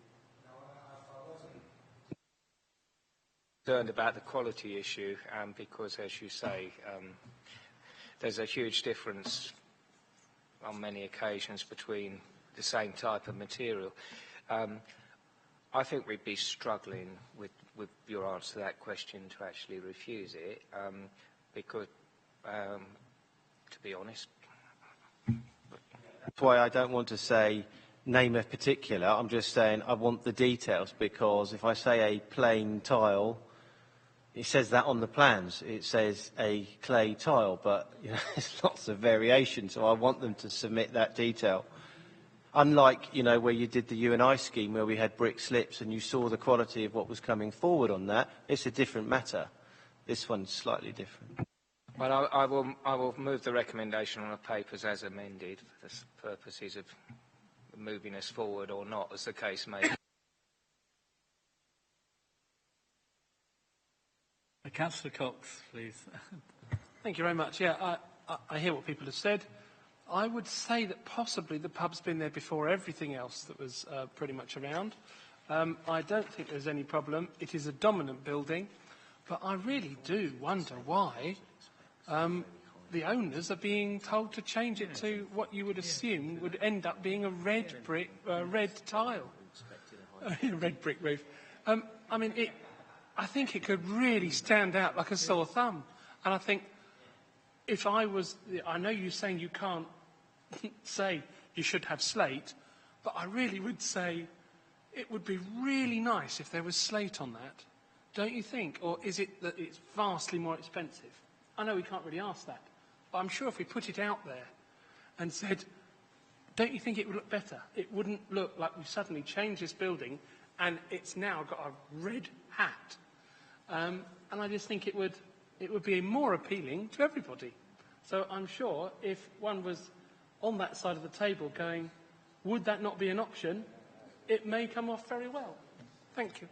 Concerned about the quality issue, because, as you say, there's a huge difference on many occasions between the same type of material. I think we'd be struggling with your answer to that question to actually refuse it, because, to be honest... That's why I don't want to say name a particular. I'm just saying I want the details, because if I say a plain tile, it says that on the plans. It says a clay tile, but you know, there's lots of variation, so I want them to submit that detail. Unlike, you know, where you did the U&I scheme where we had brick slips and you saw the quality of what was coming forward on that, it's a different matter. This one's slightly different. Well, I will move the recommendation on the papers as amended for the purposes of moving us forward or not, as the case may be. Councillor Cox, please. Thank you very much. Yeah, I hear what people have said. I would say that possibly the pub's been there before everything else that was pretty much around. I don't think there's any problem. It is a dominant building, but I really do wonder why the owners are being told to change it to what you would assume would end up being a red brick, red tile, red brick roof. I mean, I think it could really stand out like a sore thumb. And I think if I know you're saying you can't say you should have slate, but I really would say it would be really nice if there was slate on that. Don't you think? Or is it that it's vastly more expensive? I know we can't really ask that, but I'm sure if we put it out there and said, don't you think it would look better? It wouldn't look like we've suddenly changed this building and it's now got a red hat. And I just think it would be more appealing to everybody. So I'm sure if one was on that side of the table going, would that not be an option, it may come off very well. Thank you.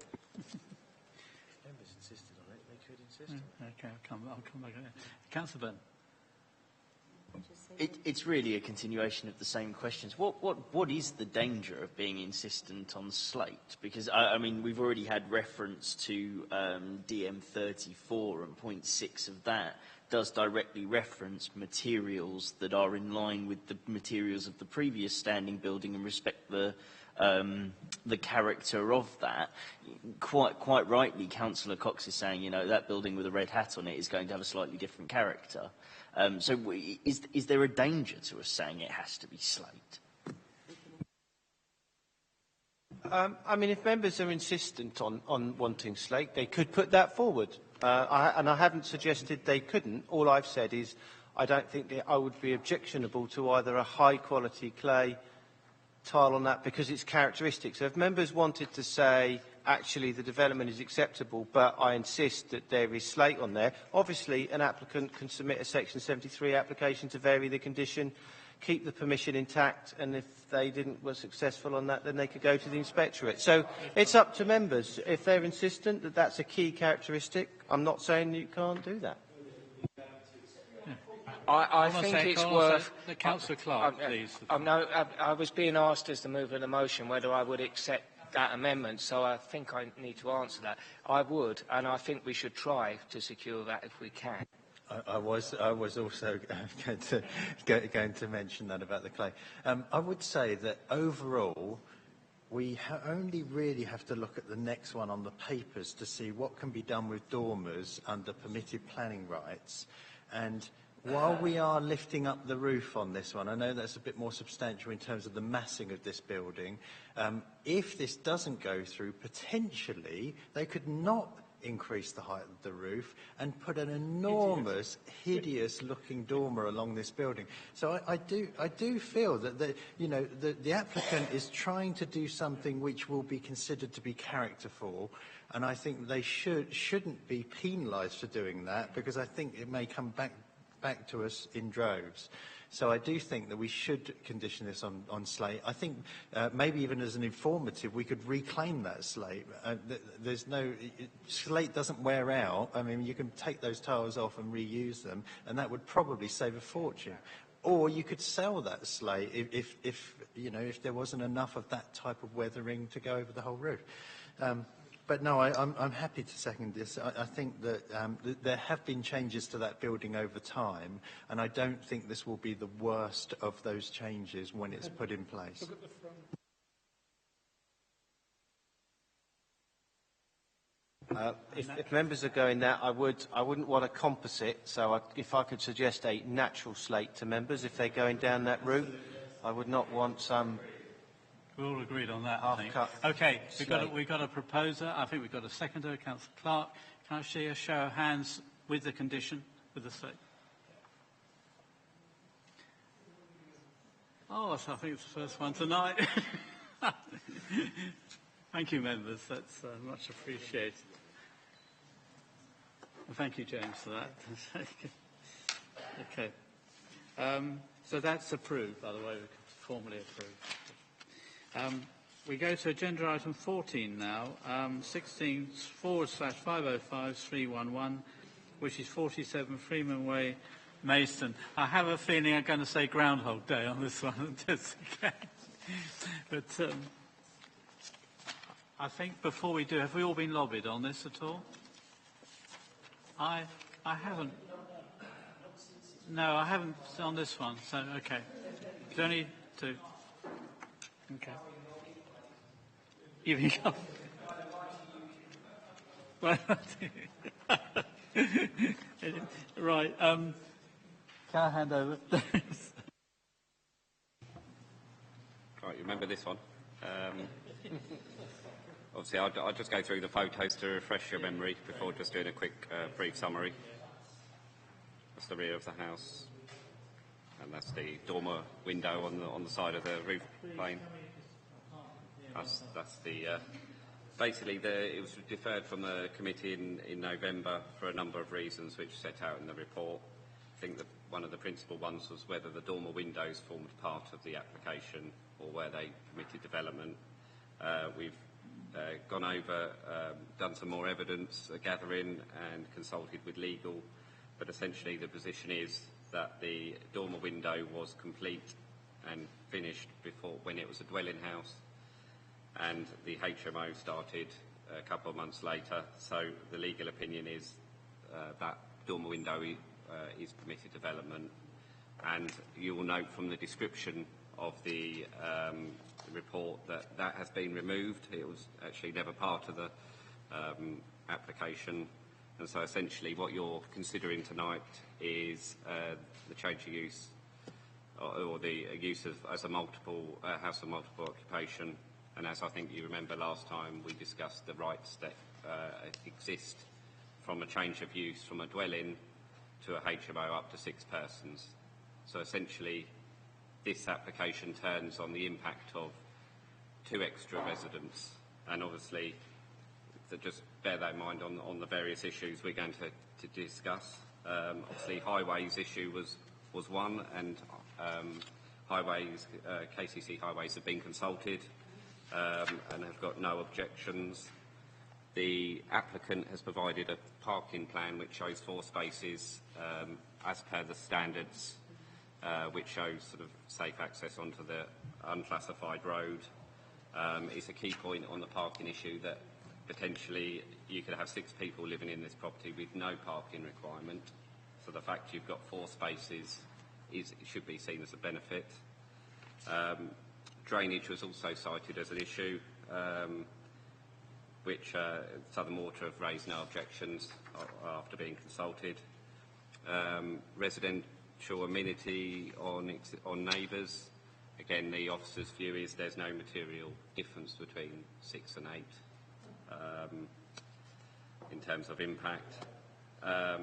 Members insisted on it. They could insist on it. Okay, I'll come back on it. Councillor Byrne. It's really a continuation of the same questions. What is the danger of being insistent on slate? Because, I mean, we've already had reference to DM34, and point 6 of that does directly reference materials that are in line with the materials of the previous standing building and respect the character of that. Quite rightly, Councillor Cox is saying, you know, that building with a red hat on it is going to have a slightly different character. So is there a danger to us saying it has to be slate? I mean, if members are insistent on wanting slate, they could put that forward. And I haven't suggested they couldn't. All I've said is I don't think that I would be objectionable to either a high-quality clay tile on that because it's characteristic. So if members wanted to say, actually, the development is acceptable, but I insist that there is slate on there, obviously an applicant can submit a Section 73 application to vary the condition, keep the permission intact, and if they were successful on that, then they could go to the inspectorate. So it's up to members. If they're insistent that that's a key characteristic, I'm not saying you can't do that. I think it's worth... Councillor Clark, please. I was being asked as the mover of the motion whether I would accept that amendment, so I think I need to answer that. I would, and I think we should try to secure that if we can. I was also going to mention that about the clay. I would say that overall, we only really have to look at the next one on the papers to see what can be done with dormers under permitted planning rights. And while we are lifting up the roof on this one, I know that's a bit more substantial in terms of the massing of this building. If this doesn't go through, potentially they could not increase the height of the roof and put an enormous, hideous-looking dormer along this building. So I do feel that the applicant is trying to do something which will be considered to be characterful, and I think they shouldn't be penalised for doing that, because I think it may come back to us in droves. So I do think that we should condition this on slate. I think maybe even as an informative, we could reclaim that slate. Slate doesn't wear out. I mean, you can take those tiles off and reuse them, and that would probably save a fortune. Or you could sell that slate if there wasn't enough of that type of weathering to go over the whole roof. But no, I'm happy to second this. I think that there have been changes to that building over time, and I don't think this will be the worst of those changes when it's put in place. Look at the front. If members are going there, I wouldn't want a composite, so if I could suggest a natural slate to members if they're going down that route, I would not want some... We're all agreed on that, I think. Okay, we've got a proposer. I think we've got a seconder, Councillor Clark. Can I see a show of hands with the condition, with the slate? Oh, I think it's the first one tonight. Thank you, members. That's much appreciated. Well, thank you, James, for that. Okay. So that's approved, by the way. We formally approved. We go to agenda item 14 now, 16//505-311, which is 47 Freeman Way, Maidstone. I have a feeling I'm going to say Groundhog Day on this one, just again. But I think before we do, have we all been lobbied on this at all? I haven't. No, I haven't on this one. So okay, there's only two. Okay. You've got... Right. Can I hand over? Right, you remember this one? Obviously, I'll just go through the photos to refresh your memory before just doing a quick brief summary. That's the rear of the house. And that's the dormer window on the side of the roof plane. That's the basically it was deferred from the committee in November for a number of reasons which set out in the report. I think that one of the principal ones was whether the dormer windows formed part of the application or were they permitted development. We've gone over, done some more evidence gathering and consulted with legal, but essentially the position is that the dormer window was complete and finished when it was a dwelling house, and the HMO started a couple of months later. So the legal opinion is that dormer window is permitted development, and you will note from the description of the report that has been removed. It was actually never part of the application. And so essentially what you're considering tonight is the change of use or the use as a multiple house of multiple occupation. And as I think you remember last time, we discussed the rights that exist from a change of use from a dwelling to a HMO up to 6 persons. So essentially this application turns on the impact of 2 extra residents, and obviously to just bear that in mind on the various issues we're going to discuss. Obviously, highways issue was one, and highways, KCC highways have been consulted and have got no objections. The applicant has provided a parking plan which shows 4 spaces as per the standards, which shows sort of safe access onto the unclassified road. It's a key point on the parking issue that potentially you could have 6 people living in this property with no parking requirement. So the fact you've got 4 spaces should be seen as a benefit. Drainage was also cited as an issue, which Southern Water have raised no objections after being consulted. Residential amenity on neighbours. Again, the officer's view is there's no material difference between 6 and 8 in terms of impact. How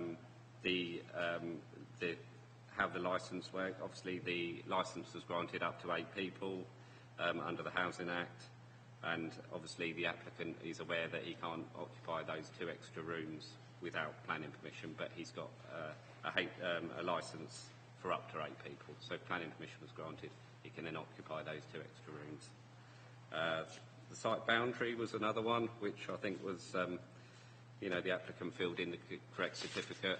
the licence works, obviously the licence was granted up to 8 people under the Housing Act, and obviously the applicant is aware that he can't occupy those 2 extra rooms without planning permission, but he's got a licence for up to 8 people. So if planning permission was granted, he can then occupy those 2 extra rooms. The site boundary was another one, which I think was, the applicant filled in the correct certificate,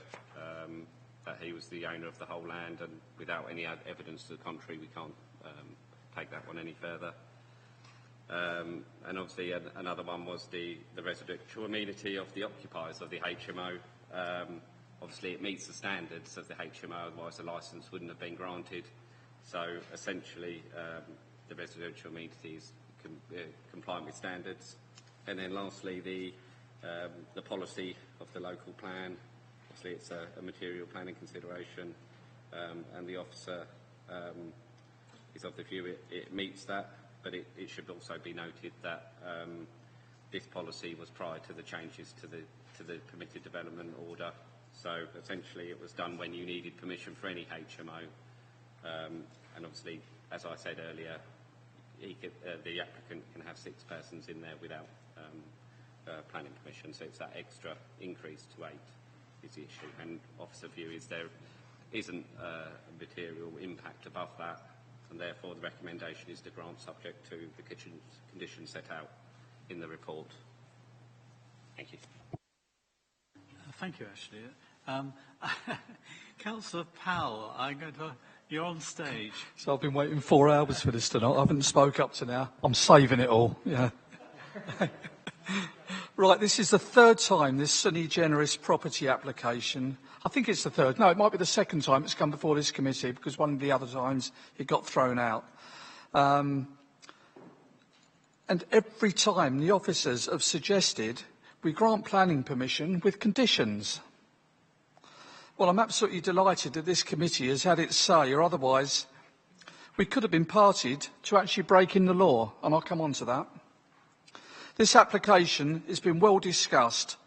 that he was the owner of the whole land, and without any evidence to the contrary, we can't take that one any further. And obviously another one was the residential amenity of the occupiers of the HMO. Obviously it meets the standards of the HMO, otherwise the licence wouldn't have been granted. So essentially the residential amenity is compliant with standards. And then lastly the policy of the local plan. Obviously it's a material planning consideration, and the officer is of the view it meets that, but it should also be noted that this policy was prior to the changes to the permitted development order. So essentially it was done when you needed permission for any HMO, and obviously, as I said earlier, the applicant can have 6 persons in there without planning permission, so it's that extra increase to 8 is the issue, and officer view is there isn't a material impact above that, and therefore the recommendation is to grant subject to the conditions set out in the report. Thank you. Thank you, Ashley. Councillor Powell, you're on stage. So I've been waiting 4 hours for this tonight. I haven't spoke up to now. I'm saving it all. Yeah. Right, this is the 3rd time this sui generis property application. I think it's the 3rd. No, it might be the 2nd time it's come before this committee, because one of the other times it got thrown out. And every time the officers have suggested we grant planning permission with conditions. Well, I'm absolutely delighted that this committee has had its say, or otherwise we could have been parted to actually breaking the law, and I'll come on to that. This application has been well discussed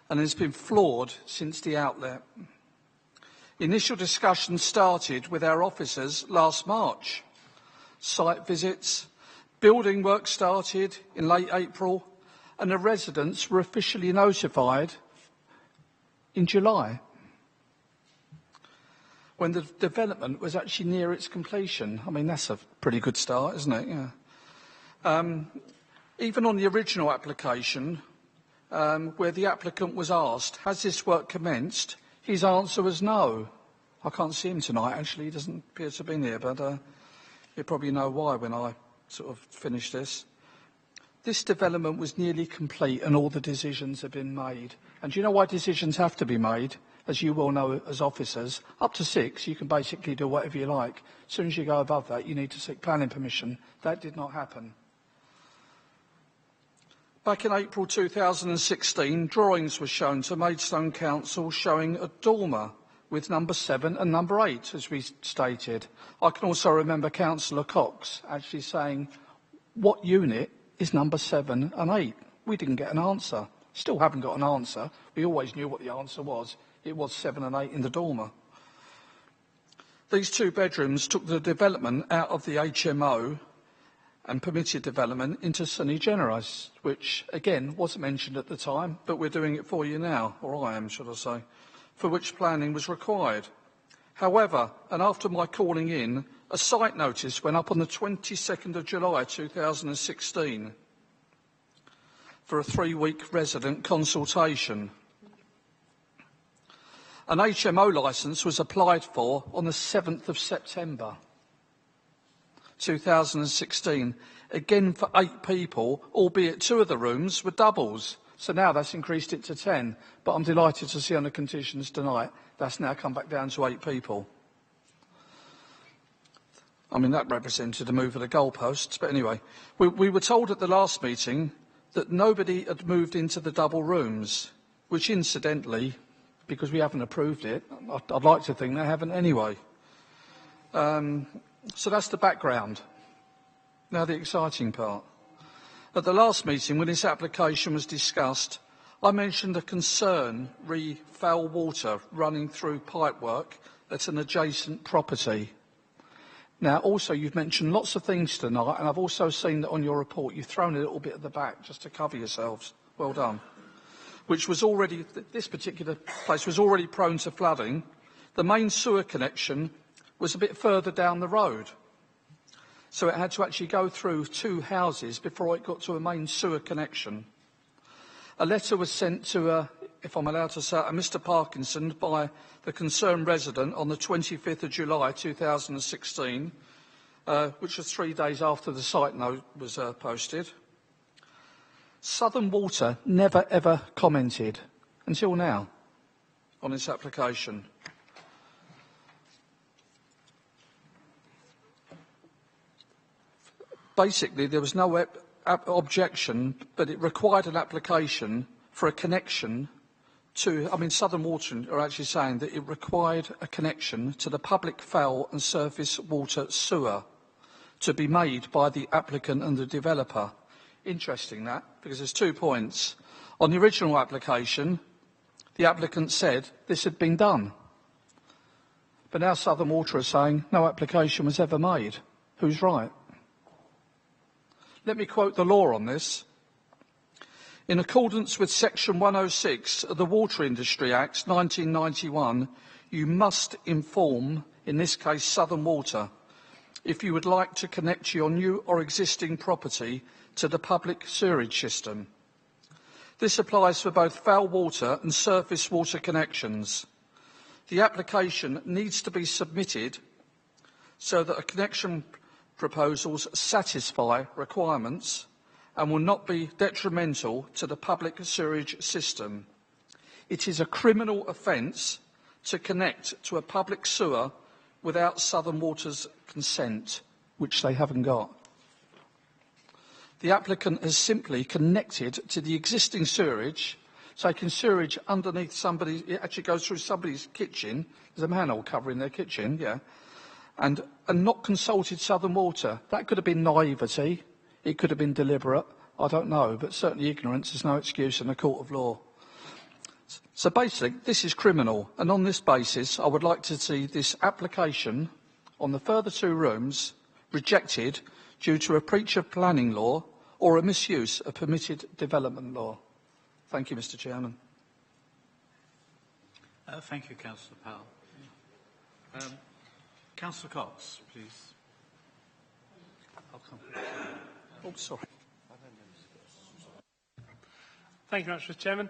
and has been flawed since the outlet. Initial discussions started with our officers last March. Site visits, building work started in late April, and the residents were officially notified in July, when the development was actually near its completion. I mean, that's a pretty good start, isn't it? Yeah. Even on the original application, where the applicant was asked, has this work commenced? His answer was no. I can't see him tonight, actually. He doesn't appear to have been here, but you probably know why when I sort of finish this. This development was nearly complete and all the decisions have been made. And do you know why decisions have to be made? As you will know as officers, up to 6, you can basically do whatever you like. As soon as you go above that, you need to seek planning permission. That did not happen. Back in April 2016, drawings were shown to Maidstone Council showing a dormer with number 7 and number 8, as we stated. I can also remember Councillor Cox actually saying, what unit is number 7 and 8? We didn't get an answer. Still haven't got an answer. We always knew what the answer was. It was 7 and 8 in the dormer. These 2 bedrooms took the development out of the HMO and permitted development into sui generis, which, again, wasn't mentioned at the time, but we're doing it for you now, or I am, should I say, for which planning was required. However, and after my calling in, a site notice went up on the 22nd of July 2016 for a 3-week resident consultation. An HMO licence was applied for on the 7th of September 2016, again for 8 people, albeit 2 of the rooms were doubles. So now that's increased it to 10, but I'm delighted to see on the conditions tonight that's now come back down to 8 people. I mean, that represented a move of the goalposts. But anyway, we were told at the last meeting that nobody had moved into the double rooms, which incidentally, because we haven't approved it, I'd like to think they haven't anyway. So that's the background. Now the exciting part. At the last meeting, when this application was discussed, I mentioned a concern re foul water running through pipework at an adjacent property. Now, also, you've mentioned lots of things tonight, and I've also seen that on your report you've thrown a little bit at the back just to cover yourselves. Well done. Which was already, this particular place was already prone to flooding. The main sewer connection was a bit further down the road. So it had to actually go through 2 houses before it got to a main sewer connection. A letter was sent to, if I'm allowed to say, a Mr Parkinson by the concerned resident on the 25th of July 2016, which was 3 days after the site note was posted. Southern Water never ever commented until now on this application. Basically, there was no objection, but it required an application for a connection to, I mean, Southern Water are actually saying that it required a connection to the public foul and surface water sewer to be made by the applicant and the developer. Interesting that, because there's 2 points. On the original application, the applicant said this had been done. But now Southern Water are saying no application was ever made. Who's right? Let me quote the law on this. In accordance with Section 106 of the Water Industry Act 1991, you must inform, in this case Southern Water, if you would like to connect your new or existing property to the public sewerage system. This applies for both foul water and surface water connections. The application needs to be submitted so that a connection proposals satisfy requirements and will not be detrimental to the public sewerage system. It is a criminal offence to connect to a public sewer without Southern Water's consent, which they haven't got. The applicant has simply connected to the existing sewerage, taking sewerage underneath somebody, it actually goes through somebody's kitchen, there's a manhole covering their kitchen, yeah, and not consulted Southern Water. That could have been naivety, it could have been deliberate, I don't know, but certainly ignorance is no excuse in a court of law. So basically, this is criminal, and on this basis, I would like to see this application on the further 2 rooms rejected due to a breach of planning law or a misuse of permitted development law. Thank you, Mr Chairman. Thank you, Councillor Powell. Councillor Cox, please. I'll come. Oh, sorry. Thank you very much, Mr Chairman.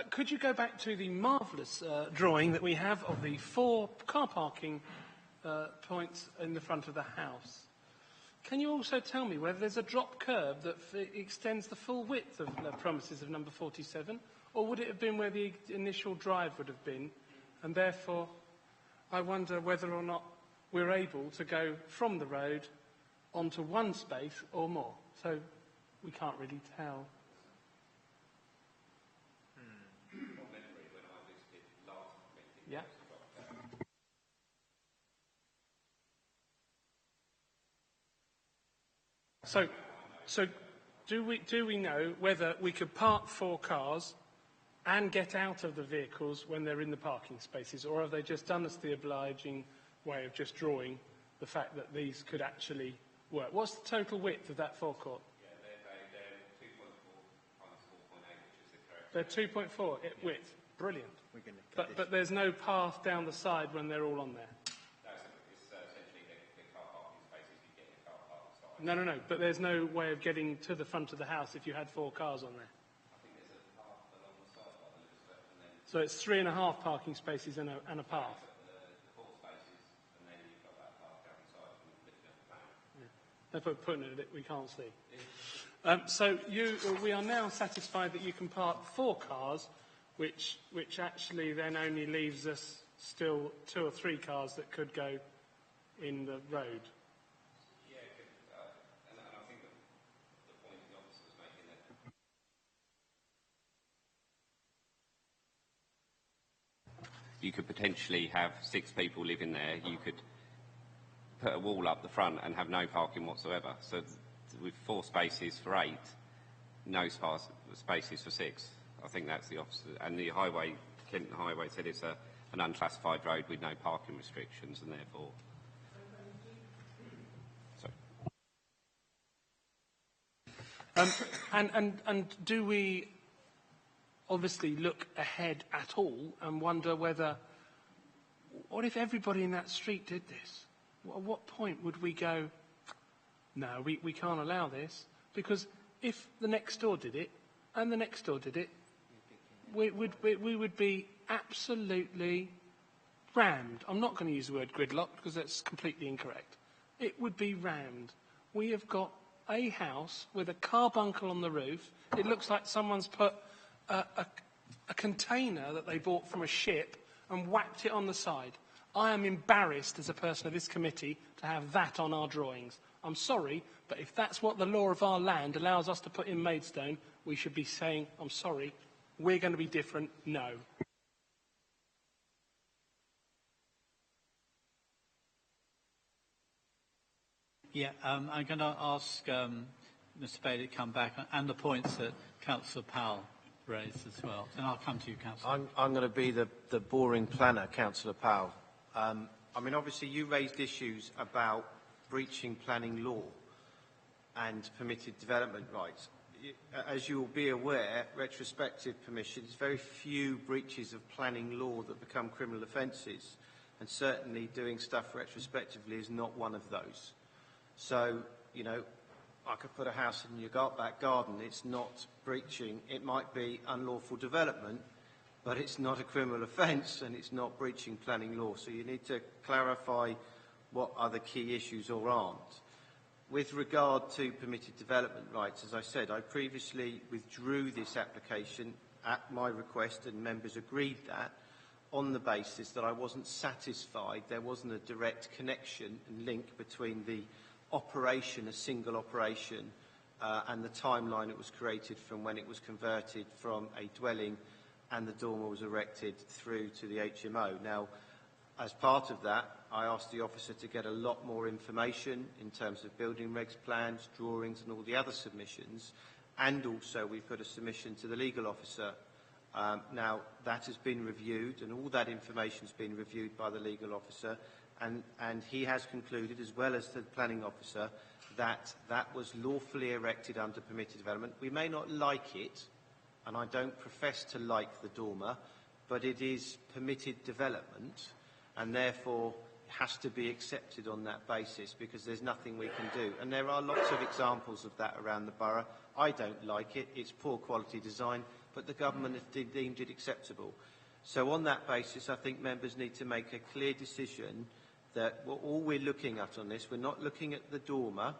Could you go back to the marvellous drawing that we have of the 4 car parking points in the front of the house? Can you also tell me whether there's a drop curb that extends the full width of the premises of number 47, or would it have been where the initial drive would have been? And therefore, I wonder whether or not we're able to go from the road onto 1 space or more. So we can't really tell. Yeah. So do we know whether we could park 4 cars and get out of the vehicles when they're in the parking spaces, or have they just done us the obliging way of just drawing the fact that these could actually work? What's the total width of that forecourt? They're 2.4 width. Brilliant. But there's no path down the side when they're all on there? No. But there's no way of getting to the front of the house if you had 4 cars on there? So it's 3.5 parking spaces and a path? They're putting it that we can't see. So we are now satisfied that you can park 4 cars, which actually then only leaves us still 2 or 3 cars that could go in the road. you could potentially have 6 people living there. You could put a wall up the front and have no parking whatsoever. So with 4 spaces for 8, no spaces for 6. I think that's the opposite. And the highway, Kent Highway said it's an unclassified road with no parking restrictions, and therefore... And do we obviously look ahead at all and wonder whether, what if everybody in that street did this? At what point would we go, no, we can't allow this? Because if the next door did it, and the next door did it, we would be absolutely rammed. I'm not going to use the word gridlock because that's completely incorrect. It would be rammed. We have got a house with a carbuncle on the roof. It looks like someone's put a container that they bought from a ship and whacked it on the side. I am embarrassed as a person of this committee to have that on our drawings. I'm sorry, but if that's what the law of our land allows us to put in Maidstone, we should be saying, I'm sorry, we're going to be different, no. Yeah, I'm going to ask Mr Bailey to come back and the points that Councillor Powell raised as well. And I'll come to you, Councillor. I'm going to be the boring planner, Councillor Powell. I mean, obviously, you raised issues about breaching planning law and permitted development rights. As you will be aware, retrospective permissions, very few breaches of planning law that become criminal offences, and certainly doing stuff retrospectively is not one of those. So, you know, I could put a house in your back garden. It's not breaching. It might be unlawful development, but it's not a criminal offence and it's not breaching planning law. So you need to clarify what are the key issues or aren't. With regard to permitted development rights, as I said, I previously withdrew this application at my request, and members agreed that, on the basis that I wasn't satisfied there wasn't a direct connection and link between the operation, a single operation, and the timeline it was created from when it was converted from a dwelling and the dormer was erected through to the HMO. Now, as part of that, I asked the officer to get a lot more information in terms of building regs, plans, drawings and all the other submissions, and also we put a submission to the legal officer. Now, that has been reviewed and all that information has been reviewed by the legal officer, and he has concluded, as well as the planning officer, that that was lawfully erected under permitted development. We may not like it, and I don't profess to like the dormer, but it is permitted development, and therefore has to be accepted on that basis because there's nothing we can do. And there are lots of examples of that around the borough. I don't like it. It's poor quality design, but the government has deemed it acceptable. So on that basis, I think members need to make a clear decision that all we're looking at on this, we're not looking at the dormer,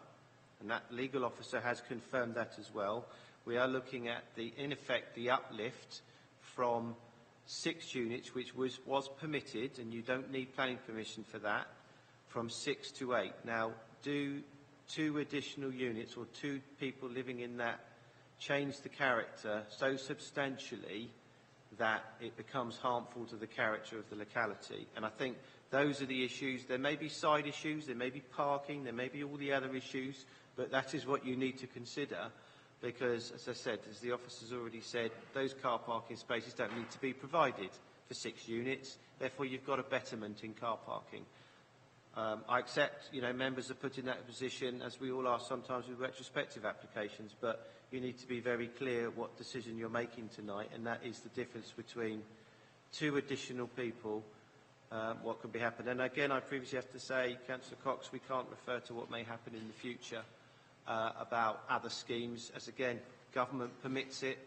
and that legal officer has confirmed that as well. We are looking at, in effect, the uplift from 6 units, which was permitted, and you don't need planning permission for that, from 6 to 8. Now, do 2 additional units or 2 people living in that change the character so substantially that it becomes harmful to the character of the locality? And I think those are the issues. There may be side issues, there may be parking, there may be all the other issues, but that is what you need to consider because, as I said, as the officer's already said, those car parking spaces don't need to be provided for 6 units. Therefore, you've got a betterment in car parking. I accept, members are put in that position, as we all are sometimes with retrospective applications, but you need to be very clear what decision you're making tonight, and that is the difference between 2 additional people, what could be happening. And again, I previously have to say, Councillor Cox, we can't refer to what may happen in the future about other schemes, as again, government permits it.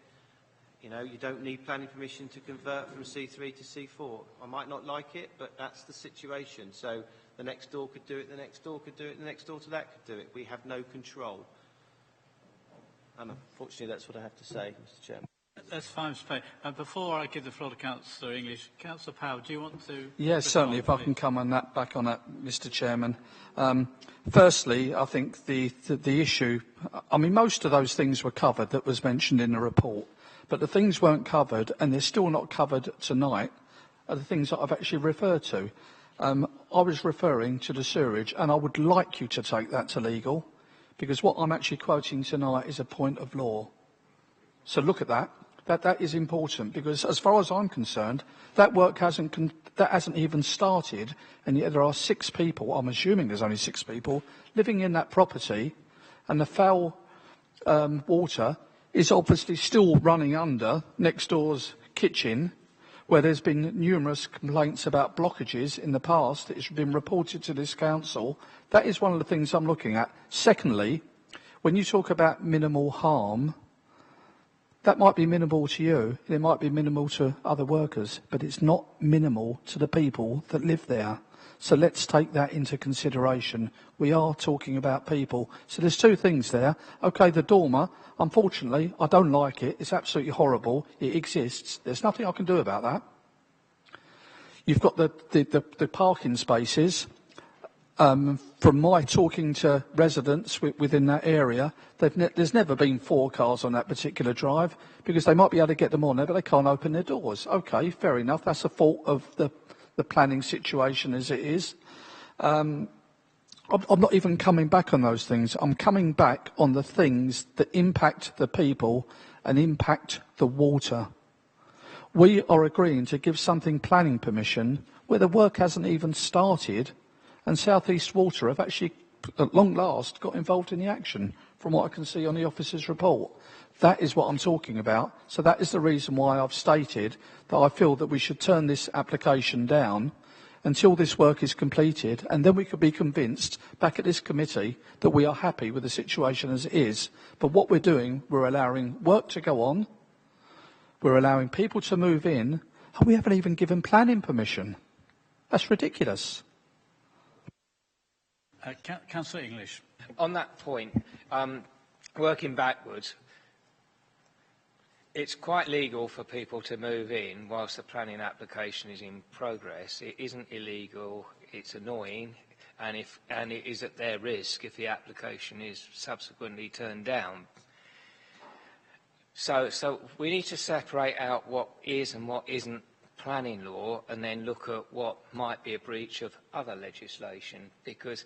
You don't need planning permission to convert from C3 to C4. I might not like it, but that's the situation. So the next door could do it, the next door could do it, the next door to that could do it. We have no control. And unfortunately, that's what I have to say, Mr Chairman. That's fine, Mr Payne. Before I give the floor to Councillor English, Councillor Powell, do you want to... Yes, certainly, if I can come on that, back on that, Mr Chairman. Firstly, I think the issue... I mean, most of those things were covered that was mentioned in the report, but the things weren't covered, and they're still not covered tonight, are the things that I've actually referred to. I was referring to the sewerage, and I would like you to take that to legal, because what I'm actually quoting tonight is a point of law. So look at that. That is important, because as far as I'm concerned, that work hasn't even started, and yet there are 6 people, I'm assuming there's only 6 people, living in that property, and the foul water is obviously still running under next door's kitchen, where there's been numerous complaints about blockages in the past. It's been reported to this council. That is one of the things I'm looking at. Secondly, when you talk about minimal harm, that might be minimal to you, and it might be minimal to other workers, but it's not minimal to the people that live there. So let's take that into consideration. We are talking about people. So there's 2 things there. Okay, the dormer, unfortunately, I don't like it. It's absolutely horrible. It exists. There's nothing I can do about that. You've got the parking spaces. From my talking to residents within that area, there's never been 4 cars on that particular drive, because they might be able to get them on there, but they can't open their doors. Okay, fair enough. That's a fault of the planning situation as it is. I'm not even coming back on those things. I'm coming back on the things that impact the people and impact the water. We are agreeing to give something planning permission where the work hasn't even started, and South East Water have actually, at long last, got involved in the action, from what I can see on the officer's report. That is what I'm talking about. So that is the reason why I've stated that I feel that we should turn this application down until this work is completed, and then we could be convinced back at this committee that we are happy with the situation as it is. But what we're doing, we're allowing work to go on, we're allowing people to move in, and we haven't even given planning permission. That's ridiculous. Councillor English. On that point, working backwards, it's quite legal for people to move in whilst the planning application is in progress. It isn't illegal, it's annoying, and it is at their risk if the application is subsequently turned down. So we need to separate out what is and what isn't planning law, and then look at what might be a breach of other legislation, because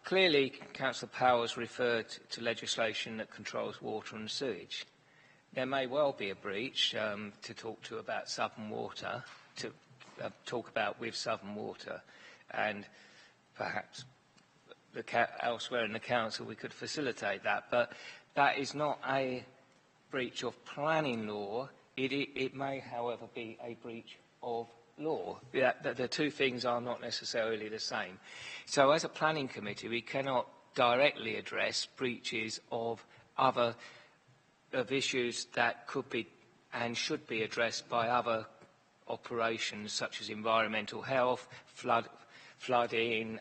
clearly Councillor Powers referred to legislation that controls water and sewage. There may well be a breach to talk to about Southern Water, to talk about with Southern Water, and perhaps elsewhere in the council we could facilitate that. But that is not a breach of planning law. It may, however, be a breach of law. The 2 things are not necessarily the same. So as a planning committee, we cannot directly address breaches of issues that could be and should be addressed by other operations such as environmental health, flooding,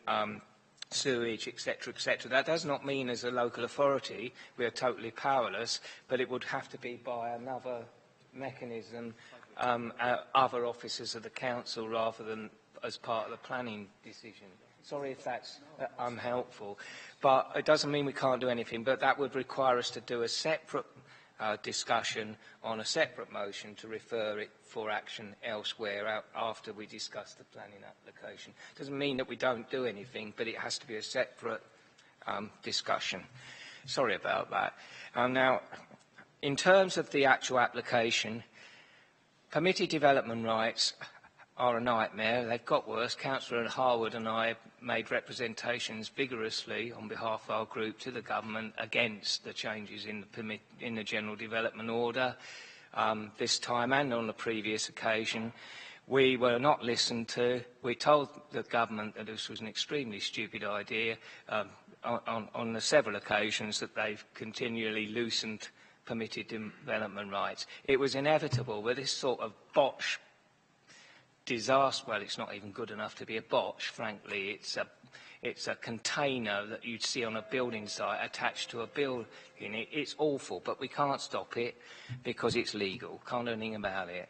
sewage, etc., etc. That does not mean as a local authority we are totally powerless, but it would have to be by another mechanism, other officers of the council, rather than as part of the planning decision. Sorry if that's unhelpful, but it doesn't mean we can't do anything, but that would require us to do a separate discussion on a separate motion to refer it for action elsewhere after we discuss the planning application. Doesn't mean that we don't do anything, but it has to be a separate discussion. Sorry about that. Now, in terms of the actual application, permitted development rights are a nightmare. They've got worse. Councillor Harwood and I made representations vigorously on behalf of our group to the government against the changes in the General Development Order this time and on the previous occasion. We were not listened to. We told the government that this was an extremely stupid idea on the several occasions that they've continually loosened permitted development rights. It was inevitable with this sort of botch disaster. Well, it's not even good enough to be a botch, frankly. It's a container that you'd see on a building site attached to a building. It's awful, but we can't stop it because it's legal. Can't do anything about it.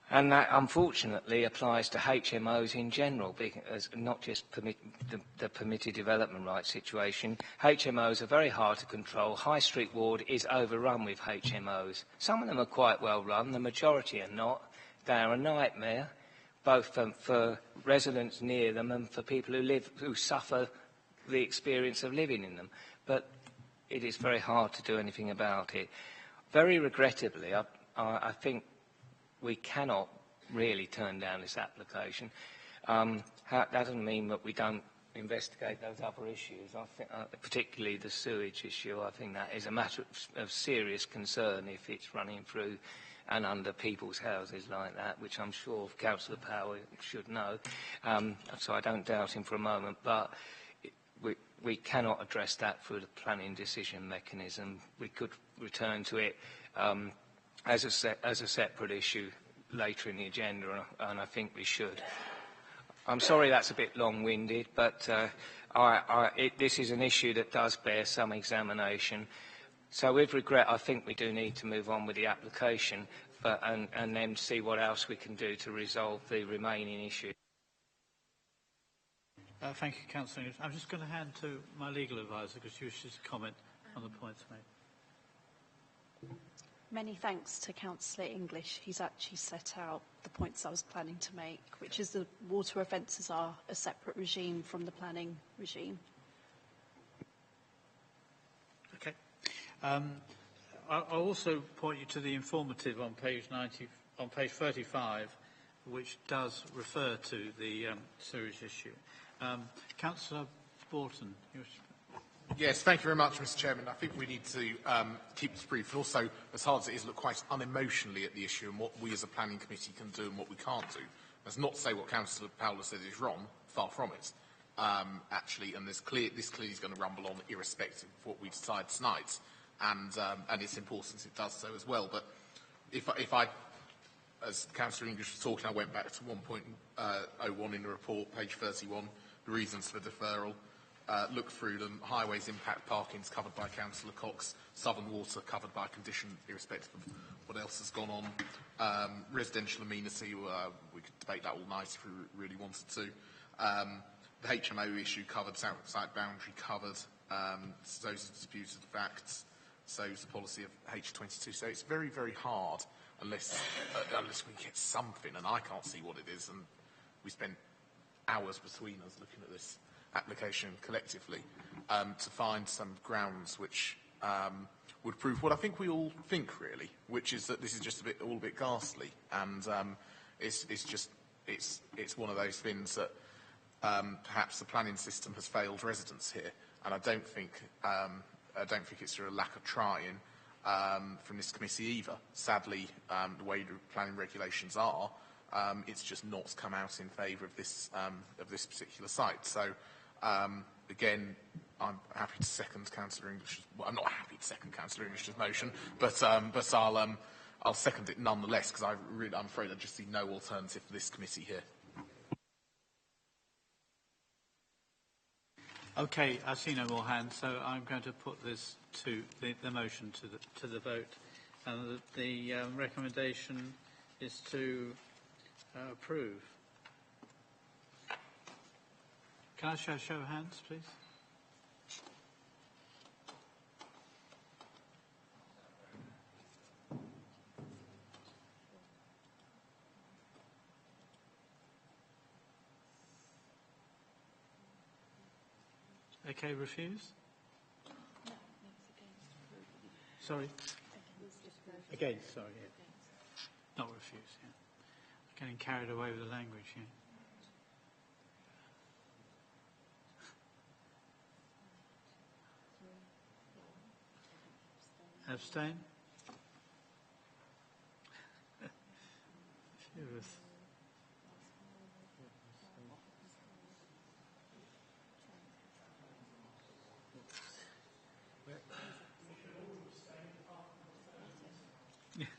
And that, unfortunately, applies to HMOs in general, because not just the permitted development rights situation. HMOs are very hard to control. High Street Ward is overrun with HMOs. Some of them are quite well run, the majority are not. They are a nightmare, both for residents near them and for people who suffer the experience of living in them. But it is very hard to do anything about it. Very regrettably, I think we cannot really turn down this application. That doesn't mean that we don't investigate those other issues. I think, particularly the sewage issue, I think that is a matter of serious concern if it's running through and under people's houses like that, which I'm sure Councillor Power should know. So I don't doubt him for a moment, but we cannot address that through the planning decision mechanism. We could return to it as a separate issue later in the agenda, and I think we should. I'm sorry that's a bit long-winded, but this is an issue that does bear some examination. So with regret, I think we do need to move on with the application and then see what else we can do to resolve the remaining issues. Thank you, Councillor English. I'm just going to hand to my legal advisor because she wishes to comment on the points made. Many thanks to Councillor English. He's actually set out the points I was planning to make, which is the water offences are a separate regime from the planning regime. Okay. I'll also point you to the informative on page 35, which does refer to the sewage issue. Councillor Borton. Yes, thank you very much, Mr. Chairman. I think we need to keep this brief, and also, as hard as it is, look quite unemotionally at the issue and what we as a planning committee can do and what we can't do. That's not to say what Councillor Powell said is wrong, far from it, actually, and this clearly is going to rumble on irrespective of what we decide tonight, and it's important it does so as well. But if I, as Councillor English was talking, I went back to 1.01 in the report, page 31, the reasons for deferral. Look through them. Highways impact parking is covered by Councillor Cox. Southern Water covered by condition, irrespective of what else has gone on. Residential amenity, we could debate that all night if we really wanted to. The HMO issue covered, outside boundary covered. Those are disputed facts. So is the policy of H22. So it's very, very hard unless we get something, and I can't see what it is, and we spend hours between us looking at this application collectively to find some grounds which would prove what I think we all think, really, which is that this is just all a bit ghastly, and it's one of those things that perhaps the planning system has failed residents here, and I don't think it's through a lack of trying from this committee either. Sadly, the way the planning regulations are, it's just not come out in favour of this particular site. So. Again, I'm happy to second Councillor English's. Well, I'm not happy to second Councillor English's motion, but I'll second it nonetheless because I'm afraid I just see no alternative for this committee here. Okay, I see no more hands, so I'm going to put this to the motion to the vote, and the recommendation is to approve. Can I show a show of hands, please? Okay, refuse? Sorry? Against, sorry, yeah. Not refuse, yeah. Getting carried away with the language, yeah. Abstain?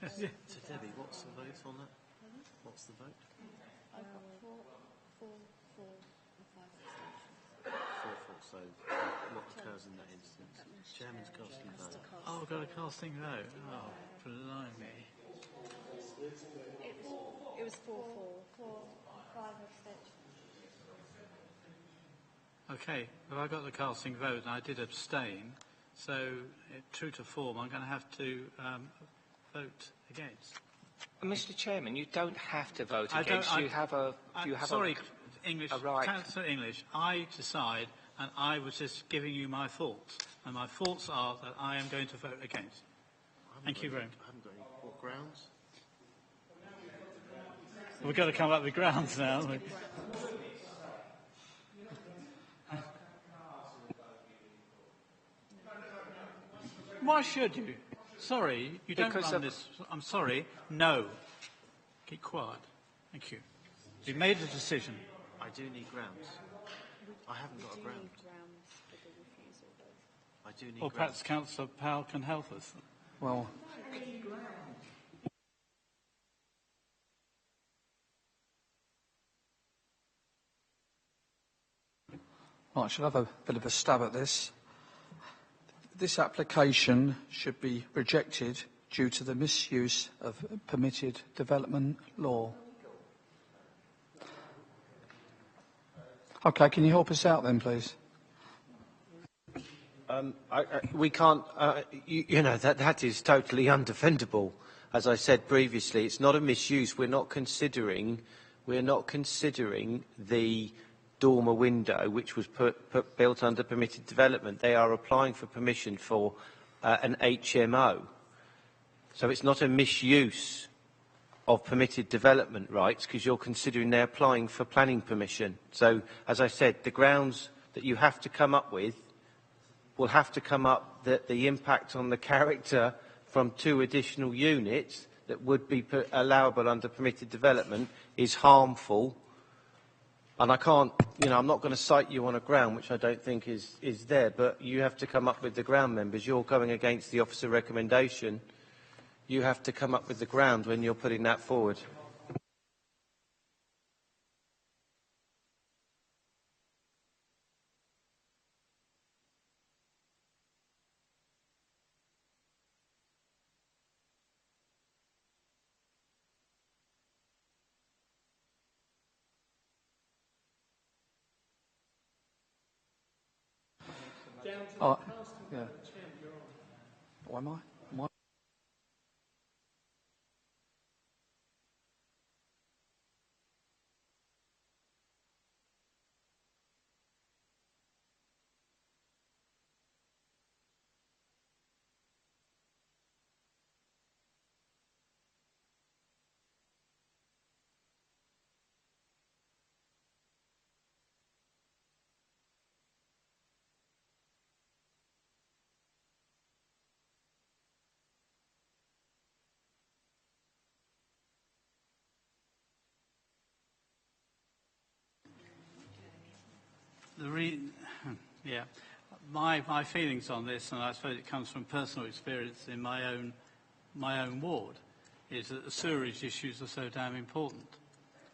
So Debbie, what's the vote on that? What's the vote? I've got four, and 5 abstentions. 4-4, so what occurs in that instance? Chairman's casting vote. Oh, I've got a casting vote. Oh, blimey. It was 4-4. Okay, well, I got the casting vote and I did abstain. So, true to form, I'm going to have to vote against. Mr. Chairman, you don't have to vote I against. don't- You have a. You have sorry, English, a right. Councillor English. I decide, and I was just giving you my thoughts, and my thoughts are that I am going to vote against. Thank you very much. I haven't got any. What grounds? We've got to come up with grounds now. haven't we? Why should you? Sorry, you don't Because run of- this. I'm sorry. No. Keep quiet. Thank you. You've made a decision. I do need grounds. I haven't got a ground. I do need Or perhaps grounds. Councillor Powell can help us. Well, right, I should have a bit of a stab at this. This application should be rejected due to the misuse of permitted development law. Okay, can you help us out then, please? We can't, you know, that is totally undefendable. As I said previously, it's not a misuse. We're not considering the dormer window, which was built under permitted development. They are applying for permission for an HMO. So it's not a misuse of permitted development rights because you're considering they're applying for planning permission. So, as I said, the grounds that you have to come up with will have to come up that the impact on the character from 2 additional units that would be allowable under permitted development is harmful. And I can't, you know, I'm not going to cite you on a ground which I don't think is there, but you have to come up with the ground, members. You're going against the officer recommendation. You have to come up with the ground when you're putting that forward. Oh, yeah. Why am I? Am I? Yeah, my feelings on this, and I suppose it comes from personal experience in my own ward, is that the sewerage issues are so damn important.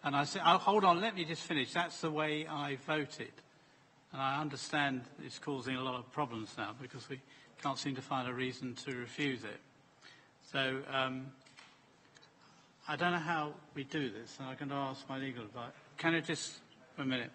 And I say, oh, hold on, let me just finish. That's the way I voted, and I understand it's causing a lot of problems now because we can't seem to find a reason to refuse it. So I don't know how we do this, and I'm going to ask my legal advice. Can I just a minute?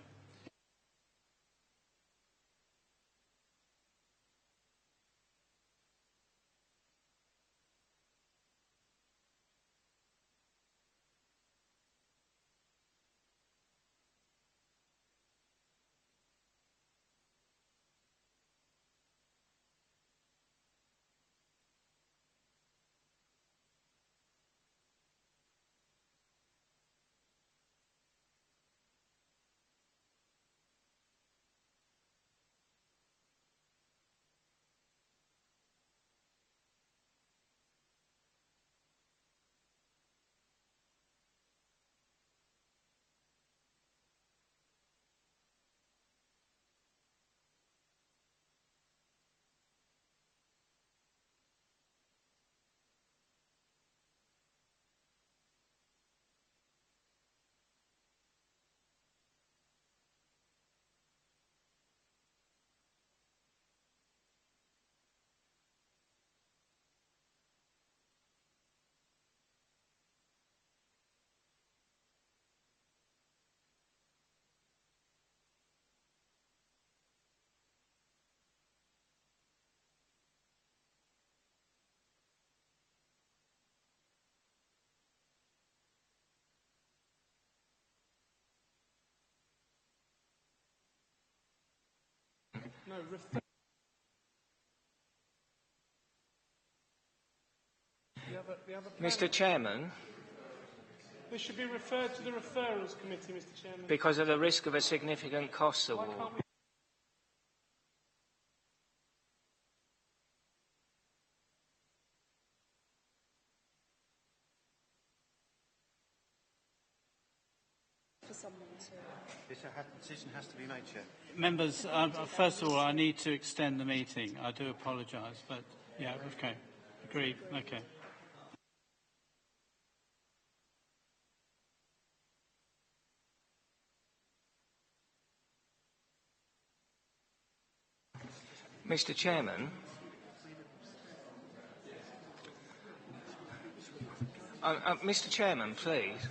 No, refer. The other Mr. Chairman, this should be referred to the referrals committee, Mr. Chairman. because of the risk of a significant costs Why award. can't we? For someone to... Decision has to be made, Chair. Members, first of all, I need to extend the meeting. I do apologise, but yeah, okay. Agreed. Okay. Mr. Chairman, Mr. Chairman, please.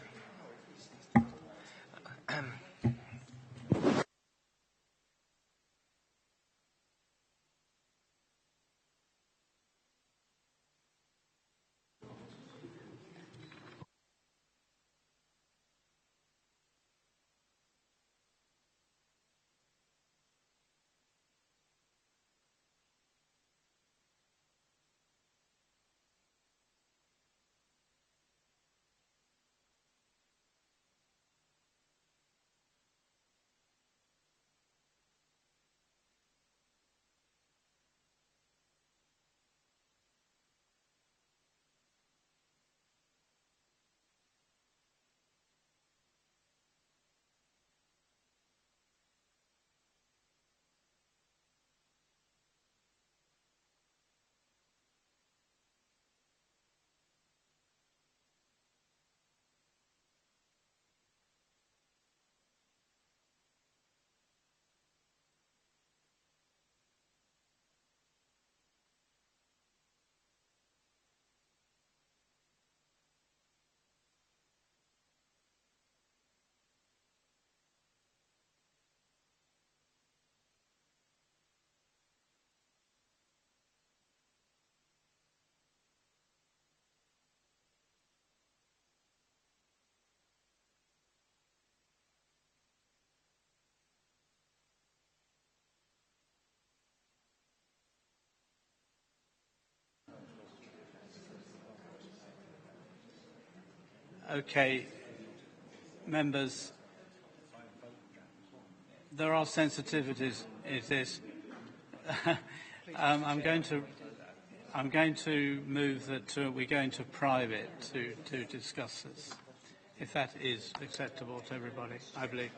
Okay, members, there are sensitivities in this. I'm going to move that we go into private to discuss this, if that is acceptable to everybody. I believe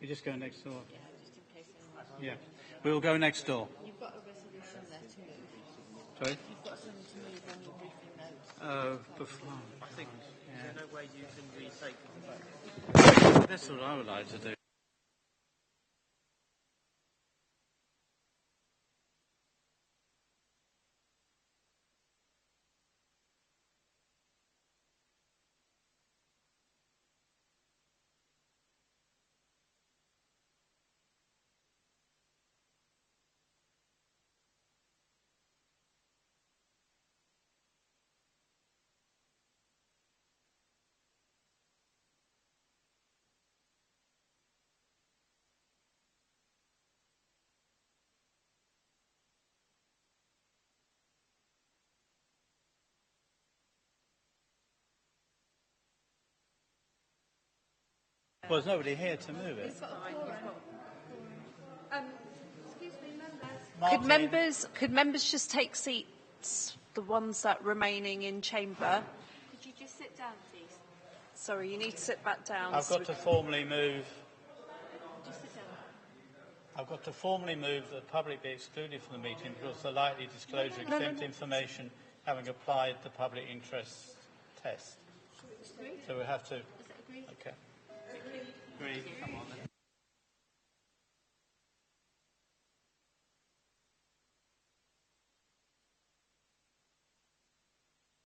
we just go next door. Yeah, we will go next door. You've got a resolution there to move. Sorry. You've got something to move on your briefing notes. Before. I think there's no way you can retake the vote. That's what I would like to do. Well, there's nobody here to move it. Excuse me, members. Could members just take seats, the ones that remaining in chamber? Could you just sit down, please? Sorry, you need to sit back down. I've got to formally move. Just sit down. I've got to formally move that the public be excluded from the meeting because of the likely disclosure of exempt information having applied the public interest test. So we have to. Is that agreed? Okay. Agree. Come on then.